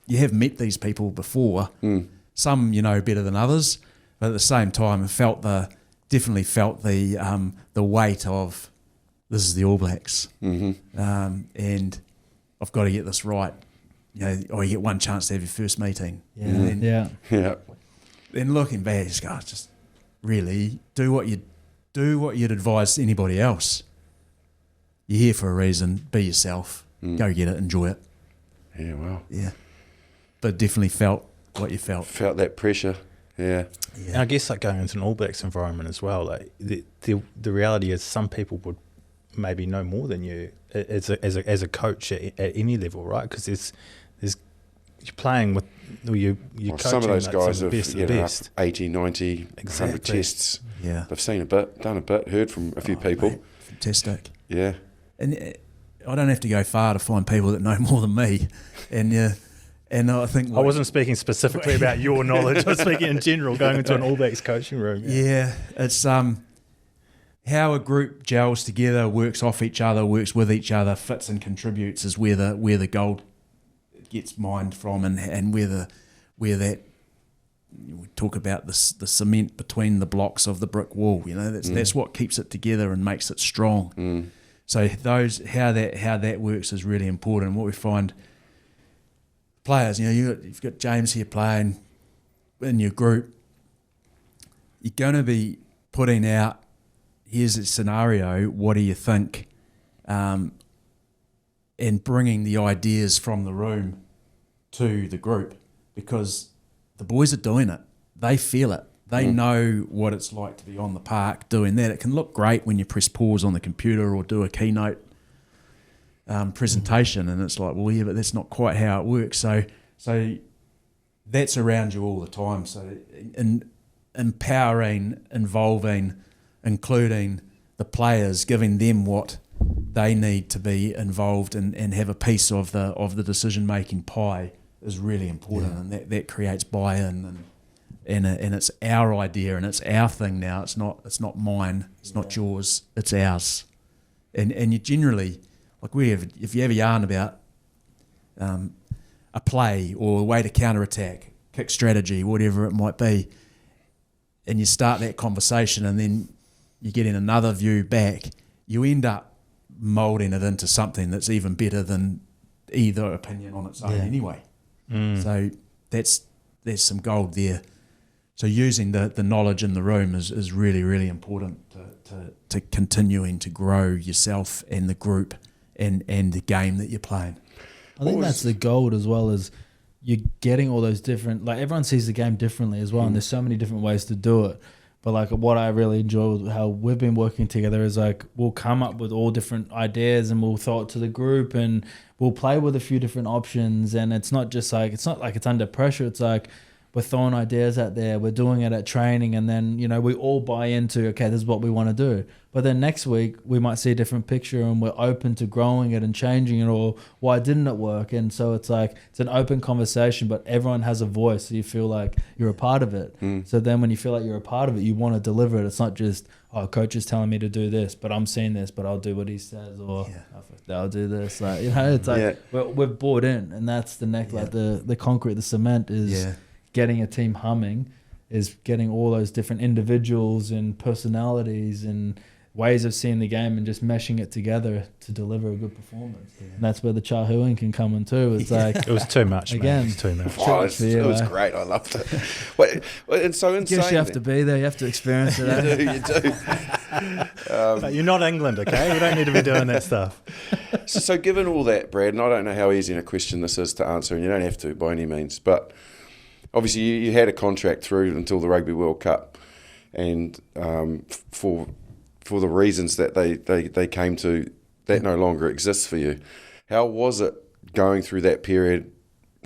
You have met these people before. Some better than others, but at the same time, I definitely felt the weight of this is the All Blacks, and I've got to get this right. You get one chance to have your first meeting. Yeah. Then looking back, just really do what you'd advise anybody else. You're here for a reason. Be yourself. Go get it. Enjoy it. Yeah, wow. Yeah. But definitely felt what you felt. Felt that pressure. Yeah. And I guess like going into an All Blacks environment as well, like the reality is some people would maybe know more than you as a coach at any level, right? Because there's you're playing with you're coaching some of those guys some have the best. 80, 90, 100 tests. Yeah. They've seen a bit, done a bit, heard from a few people. Mate, fantastic. Yeah. And I don't have to go far to find people that know more than me. And I think I wasn't speaking specifically about your knowledge. I was speaking in general, going into an All Blacks coaching room. Yeah, it's how a group gels together, works off each other, works with each other, fits and contributes is where the gold gets mined from, and where that, we talk about the cement between the blocks of the brick wall. That's what keeps it together and makes it strong. So how that works is really important. What we find, players, you've got James here playing in your group. You're going to be putting out, here's a scenario, what do you think? And bringing the ideas from the room to the group, because the boys are doing it. They feel it. They know what it's like to be on the park doing that. It can look great when you press pause on the computer or do a keynote presentation, and it's like, well, yeah, but that's not quite how it works. So that's around you all the time. So empowering, involving, including the players, giving them what they need to be involved and have a piece of the decision-making pie is really important, and that creates buy-in, and it's our idea and it's our thing now. It's not mine. It's not yours. It's ours. And you generally, like if you ever yarn about a play or a way to counter-attack, kick strategy, whatever it might be, and you start that conversation and then you get in another view back, you end up moulding it into something that's even better than either opinion on its own anyway. So there's some gold there. So using the knowledge in the room is really, really important to continuing to grow yourself and the group and the game that you're playing. I think that's the gold, as well as you're getting all those different, like everyone sees the game differently as well, and there's so many different ways to do it. But like what I really enjoy with how we've been working together is like we'll come up with all different ideas and we'll throw it to the group and we'll play with a few different options, and it's not like it's under pressure. It's like we're throwing ideas out there, we're doing it at training, and then, we all buy into, okay, this is what we want to do. But then next week we might see a different picture and we're open to growing it and changing it, or why didn't it work? And so it's like, it's an open conversation, but everyone has a voice, so you feel like you're a part of it. So then when you feel like you're a part of it, you want to deliver it. It's not just, coach is telling me to do this, but I'm seeing this, but I'll do what he says, or I'll do this. Like, it's like we're bought in, and that's the neck, like the concrete, the cement is getting a team humming, is getting all those different individuals and personalities and ways of seeing the game and just meshing it together to deliver a good performance. And that's where the Chahuing can come in too. It's like, it was too much, again, man. It was too much. It was great. I loved it. And so insane. I guess you have to be there. You have to experience it. You do. But you're not England, okay? You don't need to be doing that stuff. So given all that, Brad, and I don't know how easy a question this is to answer, and you don't have to by any means, but obviously you had a contract through until the Rugby World Cup, and for the reasons that they came to, that no longer exists for you. How was it going through that period,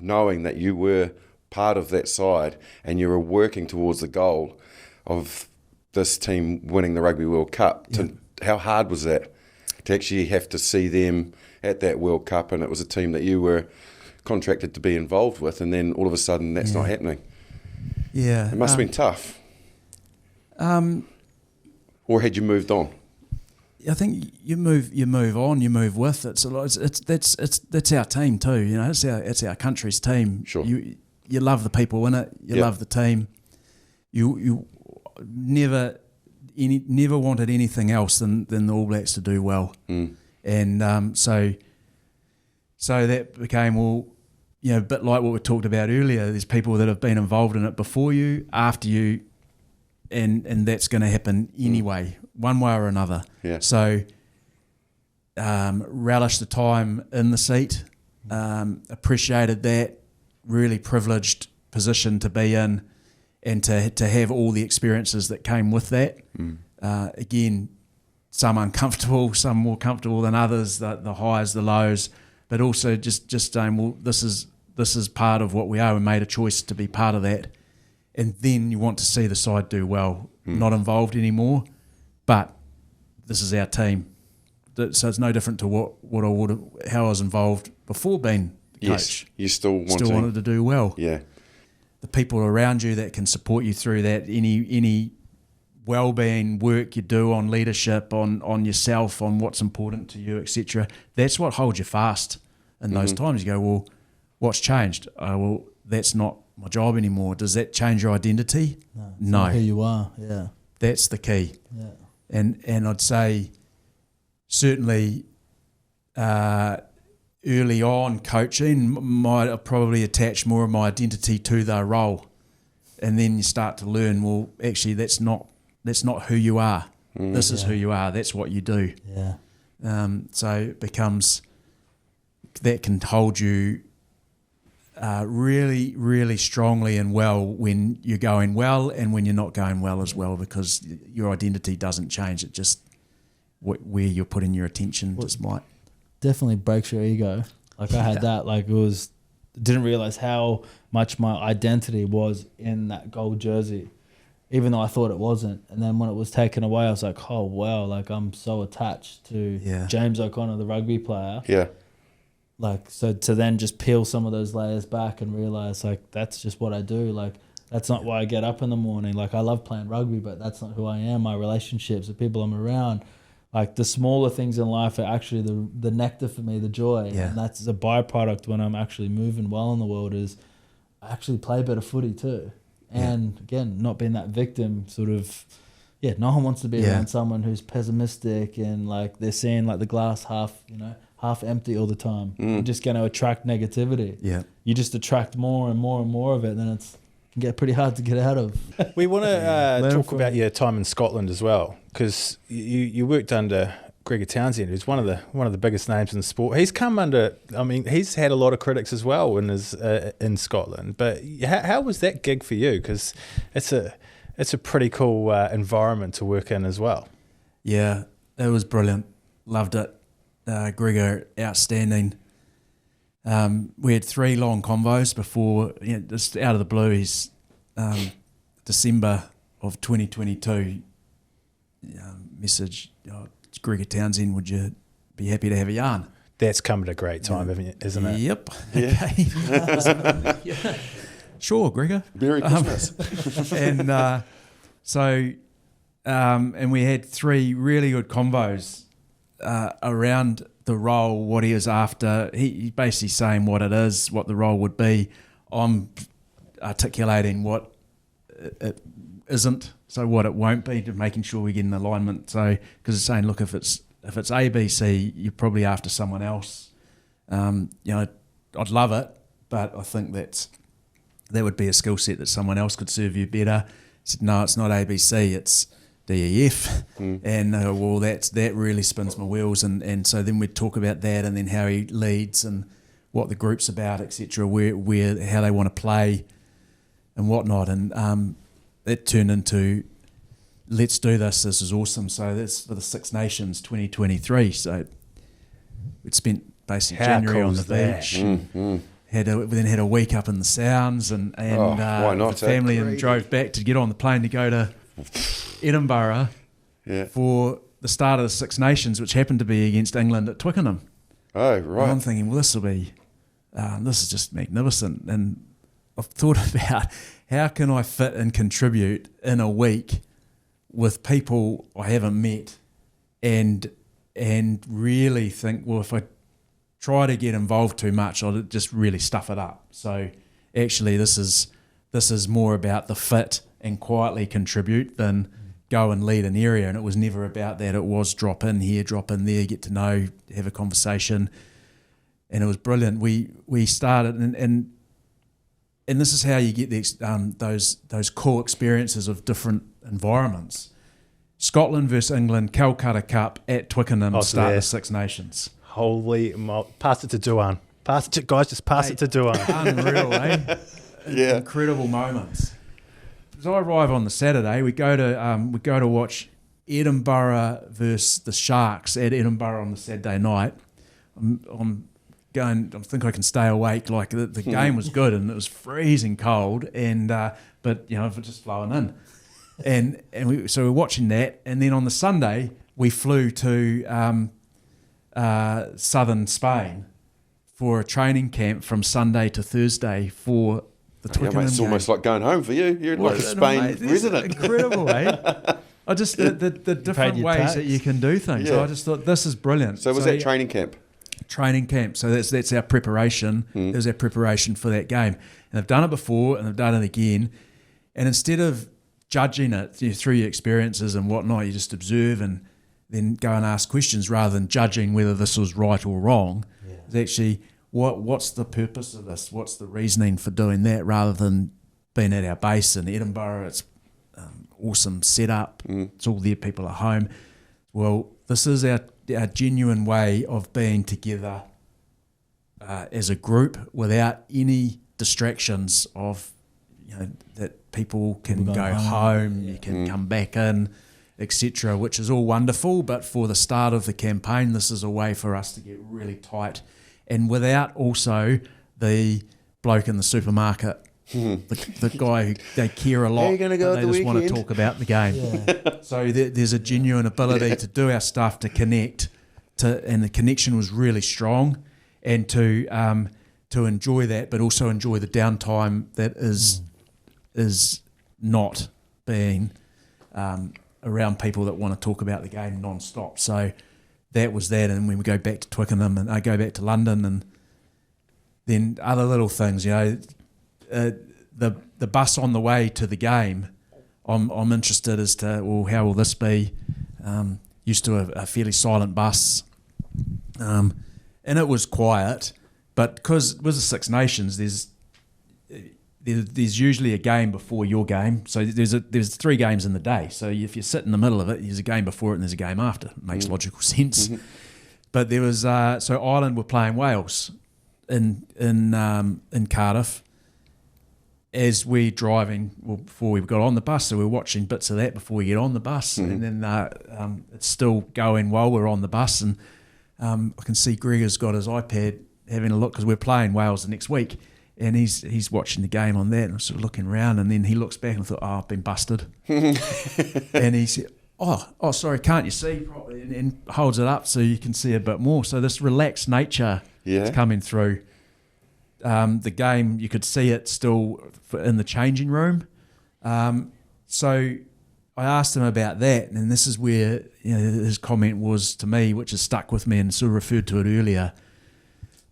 knowing that you were part of that side and you were working towards the goal of this team winning the Rugby World Cup? How hard was that to actually have to see them at that World Cup, and it was a team that you were contracted to be involved with, and then all of a sudden that's not happening? It must have been tough. Or had you moved on? I think you move on, you move with it. So that's our team too. It's our country's team. Sure. You love the people in it. You love the team. You never wanted anything else than the All Blacks to do well. And so that became a bit like what we talked about earlier. There's people that have been involved in it before you, after you, and that's going to happen anyway, one way or another. So relish the time in the seat, appreciated that, really privileged position to be in, and to have all the experiences that came with that. Again, some uncomfortable, some more comfortable than others, the highs, the lows, but also just saying, well, this is part of what we are. We made a choice to be part of that. And then you want to see the side do well, not involved anymore, but this is our team. So it's no different to how I was involved before being coach. Yes, you still wanted to do well. Yeah. The people around you that can support you through that, any well-being work you do on leadership, on yourself, on what's important to you, etc. That's what holds you fast in those times. You go, well, What's changed? Well, that's not my job anymore. Does that change your identity? No. It's No. not who you are. Yeah. That's the key. Yeah. And I'd say certainly early on coaching might have probably attach more of my identity to the role, and then you start to learn, well, actually that's not who you are. This is who you are. That's what you do. Yeah. So it becomes, that can hold you really, really strongly and well when you're going well and when you're not going well as well, because your identity doesn't change. It just, where you're putting your attention just might. Definitely breaks your ego. Like I had that, like didn't realize how much my identity was in that gold jersey, even though I thought it wasn't. And then when it was taken away, I was like, oh wow, like I'm so attached to James O'Connor, the rugby player. Yeah. Like, so to then just peel some of those layers back and realize, like, that's just what I do. Like, that's not why I get up in the morning. Like, I love playing rugby, but that's not who I am. My relationships, the people I'm around, like the smaller things in life are actually the nectar for me, the joy. Yeah. And that's a byproduct when I'm actually moving well in the world, is I actually play better footy too. And again, not being that victim sort of, no one wants to be around someone who's pessimistic and like they're seeing like the glass half empty all the time. You're just going to attract negativity. Yeah. You just attract more and more and more of it, then it can get pretty hard to get out of. We want to talk about your time in Scotland as well, because you worked under Gregor Townsend, who's one of the biggest names in the sport. He's come under, I mean, he's had a lot of critics as well in Scotland. But how was that gig for you? Because it's a pretty cool environment to work in as well. Yeah, it was brilliant. Loved it. Gregor, outstanding. We had 3 long convos before, just out of the blue, he's December of 2022 message, Gregor Townsend, would you be happy to have a yarn? That's come at a great time, isn't it? Yep. Yeah. Okay. Sure, Gregor. Merry Christmas. And and we had 3 really good convos around the role, what he was after. He's basically saying what it is, what the role would be. I'm articulating what it isn't, so what it won't be, to making sure we get in alignment. So, because it's saying, look, if it's ABC, you're probably after someone else. I'd love it, but I think that would be a skill set that someone else could serve you better. I said, no, it's not ABC, it's DEF. And well, that really spins my wheels. And so then we'd talk about that, and then how he leads and what the group's about, etc., where how they want to play and whatnot. And it turned into, let's do this is awesome. So that's for the Six Nations 2023. So we'd spent basically January on the beach. Then had a week up in the Sounds, and why not, the family, and drove back to get on the plane to go to Edinburgh for the start of the Six Nations, which happened to be against England at Twickenham. Oh, right. And I'm thinking, well, this is just magnificent. And I've thought about how can I fit and contribute in a week with people I haven't met, and really think, well, if I try to get involved too much, I'll just really stuff it up. So actually, this is more about the fit and quietly contribute than go and lead an area. And it was never about that. It was drop in here, drop in there, get to know, have a conversation. And it was brilliant. We started, and this is how you get those cool experiences of different environments. Scotland versus England, Calcutta Cup at Twickenham, start the Six Nations. Holy pass it to Duan. Just pass it to Duan. Unreal, eh? Yeah. Incredible moments. So I arrive on the Saturday. We go to watch Edinburgh versus the Sharks at Edinburgh on the Saturday night. I'm going. I think I can stay awake. Like the game was good, and it was freezing cold, and but it was just flowing in, and so we're watching that, and then on the Sunday we flew to southern Spain for a training camp from Sunday to Thursday for the Twickenham It's game. almost like going home for you. You're like a Spain resident. Incredible, eh? I just the different your ways tax. that you can do things. Yeah. So I just thought, this is brilliant. So was that training camp? training camp. So that's our preparation. It was our preparation for that game. And they've done it before and they've done it again. And instead of judging it through your experiences and whatnot, you just observe and then go and ask questions rather than judging whether this was right or wrong. Yeah. It's actually, what's the purpose of this? What's the reasoning for doing that, rather than being at our base in Edinburgh? It's awesome setup. It's all there, people are home. Well, this is our genuine way of being together as a group without any distractions of, that people can go home, you can come back in, etc., which is all wonderful. But for the start of the campaign, this is a way for us to get really tight, and without also the bloke in the supermarket, the guy who they care a lot. How are you gonna go they at the just want to weekend? talk about the game. Yeah. So there's a genuine ability to do our stuff, to connect, and the connection was really strong, and to enjoy that, but also enjoy the downtime that is not being around people that want to talk about the game non-stop. So that was that, and when we go back to Twickenham and I go back to London, and then other little things, the bus on the way to the game, I'm interested as to, well, how will this be? Used to a fairly silent bus, and it was quiet, but because it was the Six Nations, there's usually a game before your game. So there's 3 games in the day. So if you sit in the middle of it, there's a game before it and there's a game after. It makes logical sense. But there was so Ireland were playing Wales in Cardiff as we're driving, before we got on the bus. So we're watching bits of that before we get on the bus, and then it's still going while we're on the bus, and I can see Gregor's got his iPad having a look, because we're playing Wales the next week. And he's watching the game on that, and I'm sort of looking around, and then he looks back and I thought, I've been busted. And he said, oh, sorry, can't you see properly? And holds it up so you can see a bit more. So this relaxed nature is coming through. The game, you could see it still in the changing room. So I asked him about that, and this is where his comment was to me, which has stuck with me, and sort of referred to it earlier.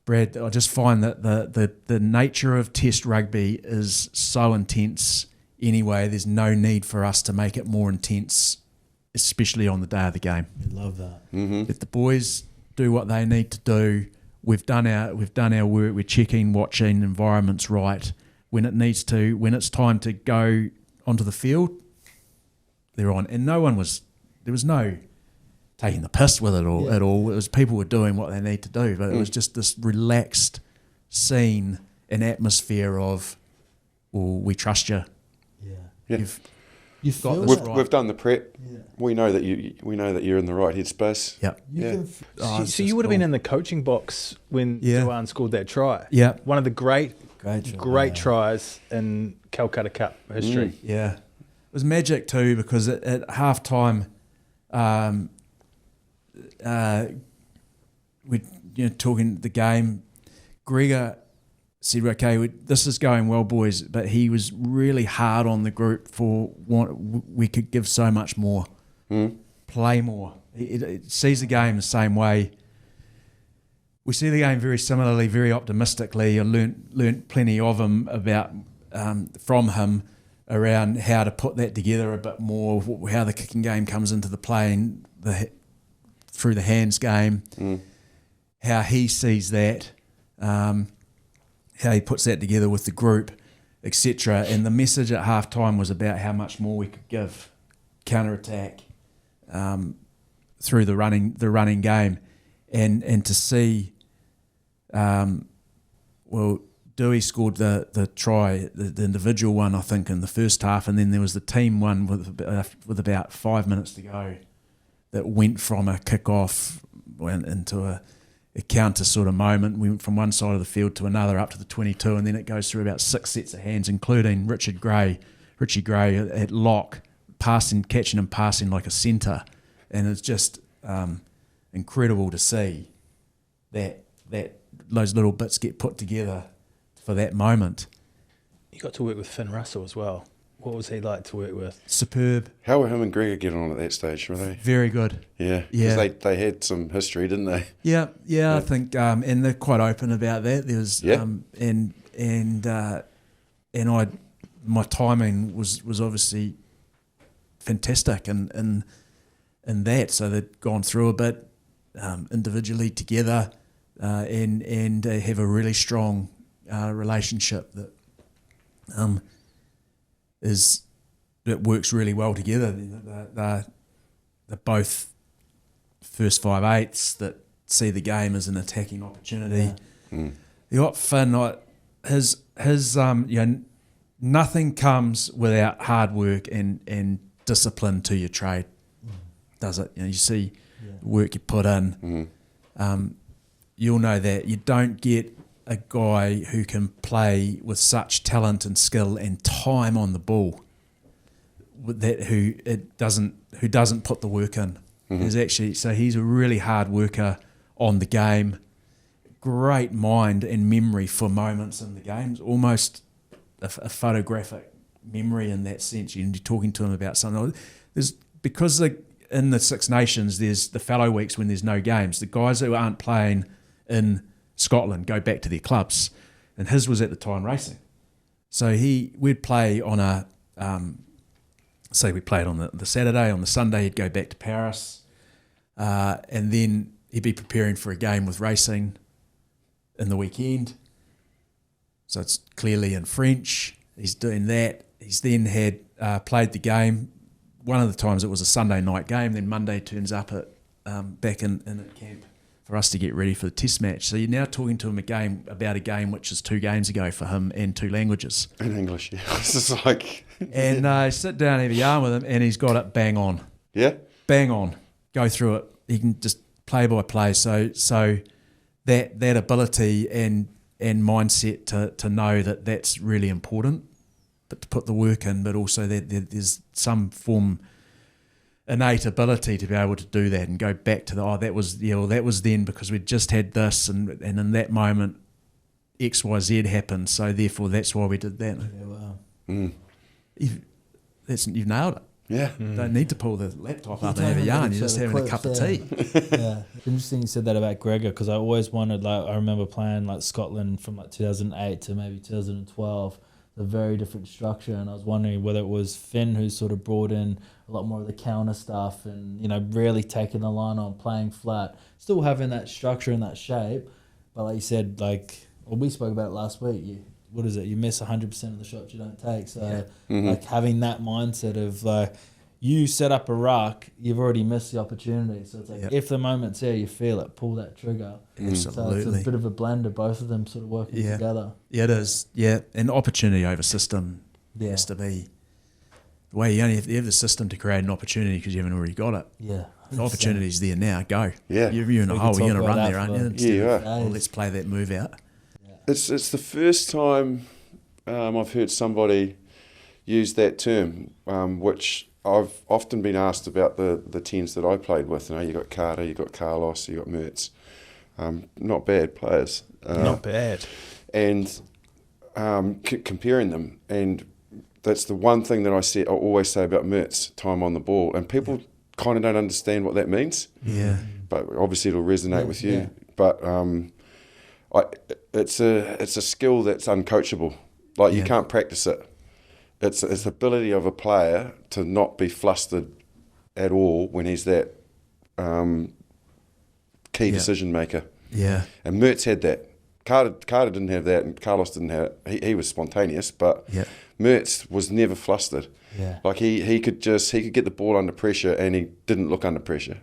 Brad, I just find that the nature of Test rugby is so intense anyway. There's no need for us to make it more intense, especially on the day of the game. I love that. If the boys do what they need to do, we've done our work. We're checking, watching, environment's right. When it's time to go onto the field, they're on. And there was no taking the piss with it at all. It was people were doing what they need to do, but it was just this relaxed scene and atmosphere of, well, we trust you. Yeah. You've got feel this that. right. We've done the prep. Yeah. We know that you're in the right headspace. Yep. So you would have been in the coaching box when Joanne scored that try. Yeah. One of the great tries in Calcutta Cup history. Yeah. It was magic too, because at half time, we're talking the game. Gregor said, "Okay, this is going well, boys," but he was really hard on the group for what we could give so much more, play more. It sees the game the same way. We see the game very similarly, very optimistically. I learnt plenty of him from him around how to put that together a bit more, how the kicking game comes into the play, and through the hands game, how he sees that, how he puts that together with the group, etc. And the message at half time was about how much more we could give, counter-attack, through the running game, and to see, Dewey scored the try, the individual one, I think, in the first half, and then there was the team one with about 5 minutes to go that went from a kick-off into a counter sort of moment. We went from one side of the field to another up to the 22, and then it goes through about 6 sets of hands, including Richie Gray at lock, catching and passing like a centre. And it's just incredible to see that those little bits get put together for that moment. You got to work with Finn Russell as well. What was he like to work with? Superb. How were him and Gregor getting on at that stage? Were they? Very good. Yeah. Yeah. 'Cause they had some history, didn't they? Yeah, I think, and they're quite open about that. There was, my timing was obviously fantastic, in that. So they'd gone through a bit individually together, and have a really strong relationship that works really well together. They're both first 5/8 that see the game as an attacking opportunity. You got Finn. His nothing comes without hard work and discipline to your trade, does it? You see work you put in. You'll know that you don't get a guy who can play with such talent and skill and time on the ball who doesn't put the work in. He's a really hard worker on the game. Great mind and memory for moments in the games, almost a photographic memory in that sense. You're talking to him about something. Because in the Six Nations, there's the fallow weeks when there's no games. The guys who aren't playing in Scotland go back to their clubs, and his was at the time racing. So we'd play on say we played on the Saturday, on the Sunday he'd go back to Paris, and then he'd be preparing for a game with racing in the weekend. So it's clearly in French. He's doing that. He's then had played the game. One of the times it was a Sunday night game. Then Monday turns up back in at camp for us to get ready for the test match. So you're now talking to him about a game which is 2 games ago for him and 2 languages. In English, yeah. It's just like... And sit down, have a yarn with him, and he's got it bang on. Yeah? Bang on. Go through it. He can just play by play. So that ability and mindset to know that that's really important, but to put the work in, but also that there's some form innate ability to be able to do that and go back to that was then because we'd just had this and in that moment XYZ happened, so therefore that's why we did that. Yeah, wow. You've nailed it. Yeah. Don't need to pull the laptop up and have a yarn. You're just having a cup of tea. Yeah, it's interesting you said that about Gregor, because I always wondered, I remember playing Scotland from 2008 to maybe 2012, a very different structure, and I was wondering whether it was Finn who sort of brought in a lot more of the counter stuff and really taking the line on, playing flat, still having that structure and that shape, but like you said, we spoke about it last week, you miss 100% of the shots you don't take. So having that mindset of you set up a ruck, you've already missed the opportunity. So it's if the moment's there, you feel it, pull that trigger. Absolutely. So it's a bit of a blend of both of them sort of working together. Yeah, it is. Yeah, and opportunity over system has to be the way you only have the system to create an opportunity because you haven't already got it. Yeah. The opportunity's there now, go. Yeah. You're in a hole, you're going to run there, aren't you? Yeah, you are. Well, let's play that move out. It's the first time I've heard somebody use that term, which I've often been asked about the 10s that I played with. You got Carter, you got Carlos, you got Mertz. Not bad players. Not bad. And comparing them, and that's the one thing that I always say about Mertz, time on the ball, and people kind of don't understand what that means. Yeah. But obviously it'll resonate with you. Yeah. But it's a skill that's uncoachable. You can't practice it. It's the ability of a player to not be flustered at all when he's that key decision maker. Yeah. And Mertz had that. Carter didn't have that, and Carlos didn't have it. He was spontaneous, but Mertz was never flustered. Yeah. He could get the ball under pressure, and he didn't look under pressure.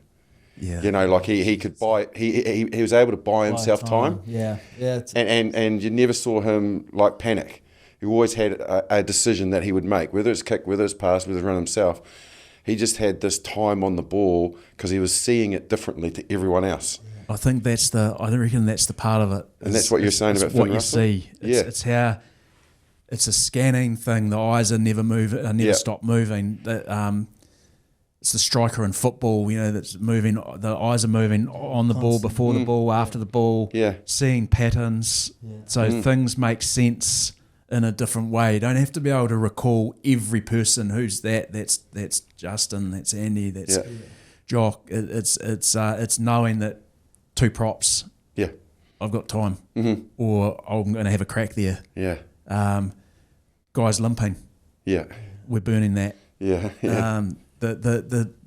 Yeah. He could buy. He was able to buy himself time. Yeah. Yeah. And you never saw him panic. He always had a decision that he would make, whether it's kick, whether it's pass, whether it's run himself. He just had this time on the ball because he was seeing it differently to everyone else. I think I reckon that's the part of it. And that's what you're saying about Finn what Russell? You see. It's how it's a scanning thing. The eyes are never stop moving. It's the striker in football, that's moving. The eyes are moving on the ball, before the ball, after the ball. Yeah. Seeing patterns, so things make sense in a different way. You don't have to be able to recall every person who's that's Justin, that's Andy, that's Jock. It's knowing that 2 props. Yeah. I've got time, or I'm going to have a crack there. Yeah. Guys limping. Yeah. We're burning that. Yeah. Yeah.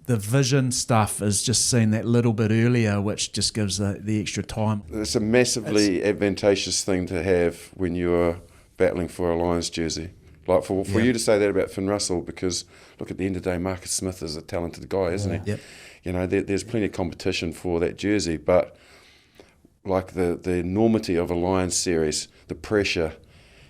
The vision stuff is just seeing that little bit earlier, which just gives the extra time. It's a massively advantageous thing to have when you're battling for a Lions jersey. Like for you to say that about Finn Russell, because look, at the end of the day, Marcus Smith is a talented guy, isn't he? Yep. You know, there's plenty of competition for that jersey, but like the enormity of a Lions series, the pressure,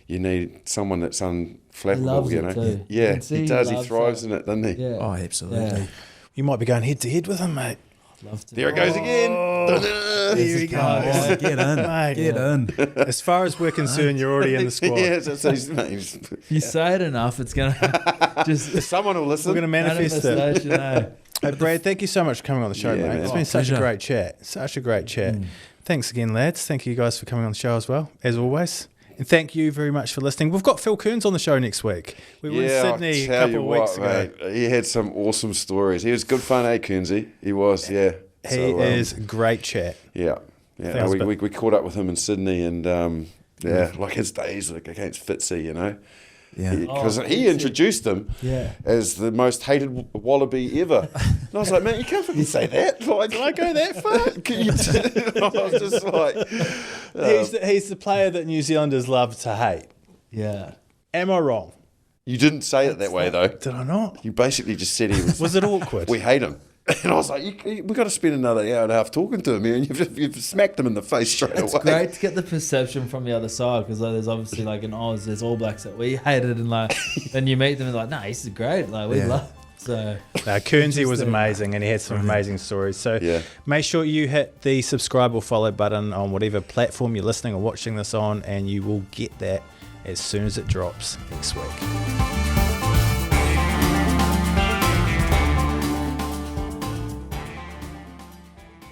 you need someone that's unflappable. He loves you it know, too. yeah, You can see he does. He loves thrives it. in it, doesn't he? Yeah. Oh, absolutely. Yeah. You might be going head to head with him, mate. Love to. There it goes again. Here he goes. Get in, Mate. get in. As far as we're concerned, you're already in the squad. Yeah, so he's If you say it enough, it's gonna just someone will listen. We're going to manifest it. manifestation. Eh? Hey, Brad, thank you so much for coming on the show, Yeah, mate. man. It's been such a pleasure. great chat. Such a great chat. Thanks again, lads. Thank you guys for coming on the show as well, as always. And thank you very much for listening. We've got Phil Kearns on the show next week. We were in Sydney a couple of weeks ago. Mate, he had some awesome stories. He was good fun, Kearnsy? He was, yeah. He is great chat. Yeah. That Yeah, was we caught up with him in Sydney, and like his days like against Fitzy, you know. Yeah. Because he Fitzy. introduced him Yeah. as the most hated wallaby ever. And I was like, man, you can't fucking say that. Like, Did I go that far? Can you I was just like, He's the player that New Zealanders love to hate. Yeah. Am I wrong? you didn't say it that way, though. Did I not? You basically just said he was, Was it awkward? we hate him. And I was like, we've got to spend another hour and a half talking to him here, and you've smacked him in the face straight It's away. great to get the perception from the other side, because there's obviously like in Oz, there's All Blacks that we hated, and like then you meet them and like, nah, he's great, like we Yeah. love. So Kearnsy was Interesting. amazing, and he had some amazing stories. So Yeah. make sure you hit the subscribe or follow button on whatever platform you're listening or watching this on, and you will get that as soon as it drops next week.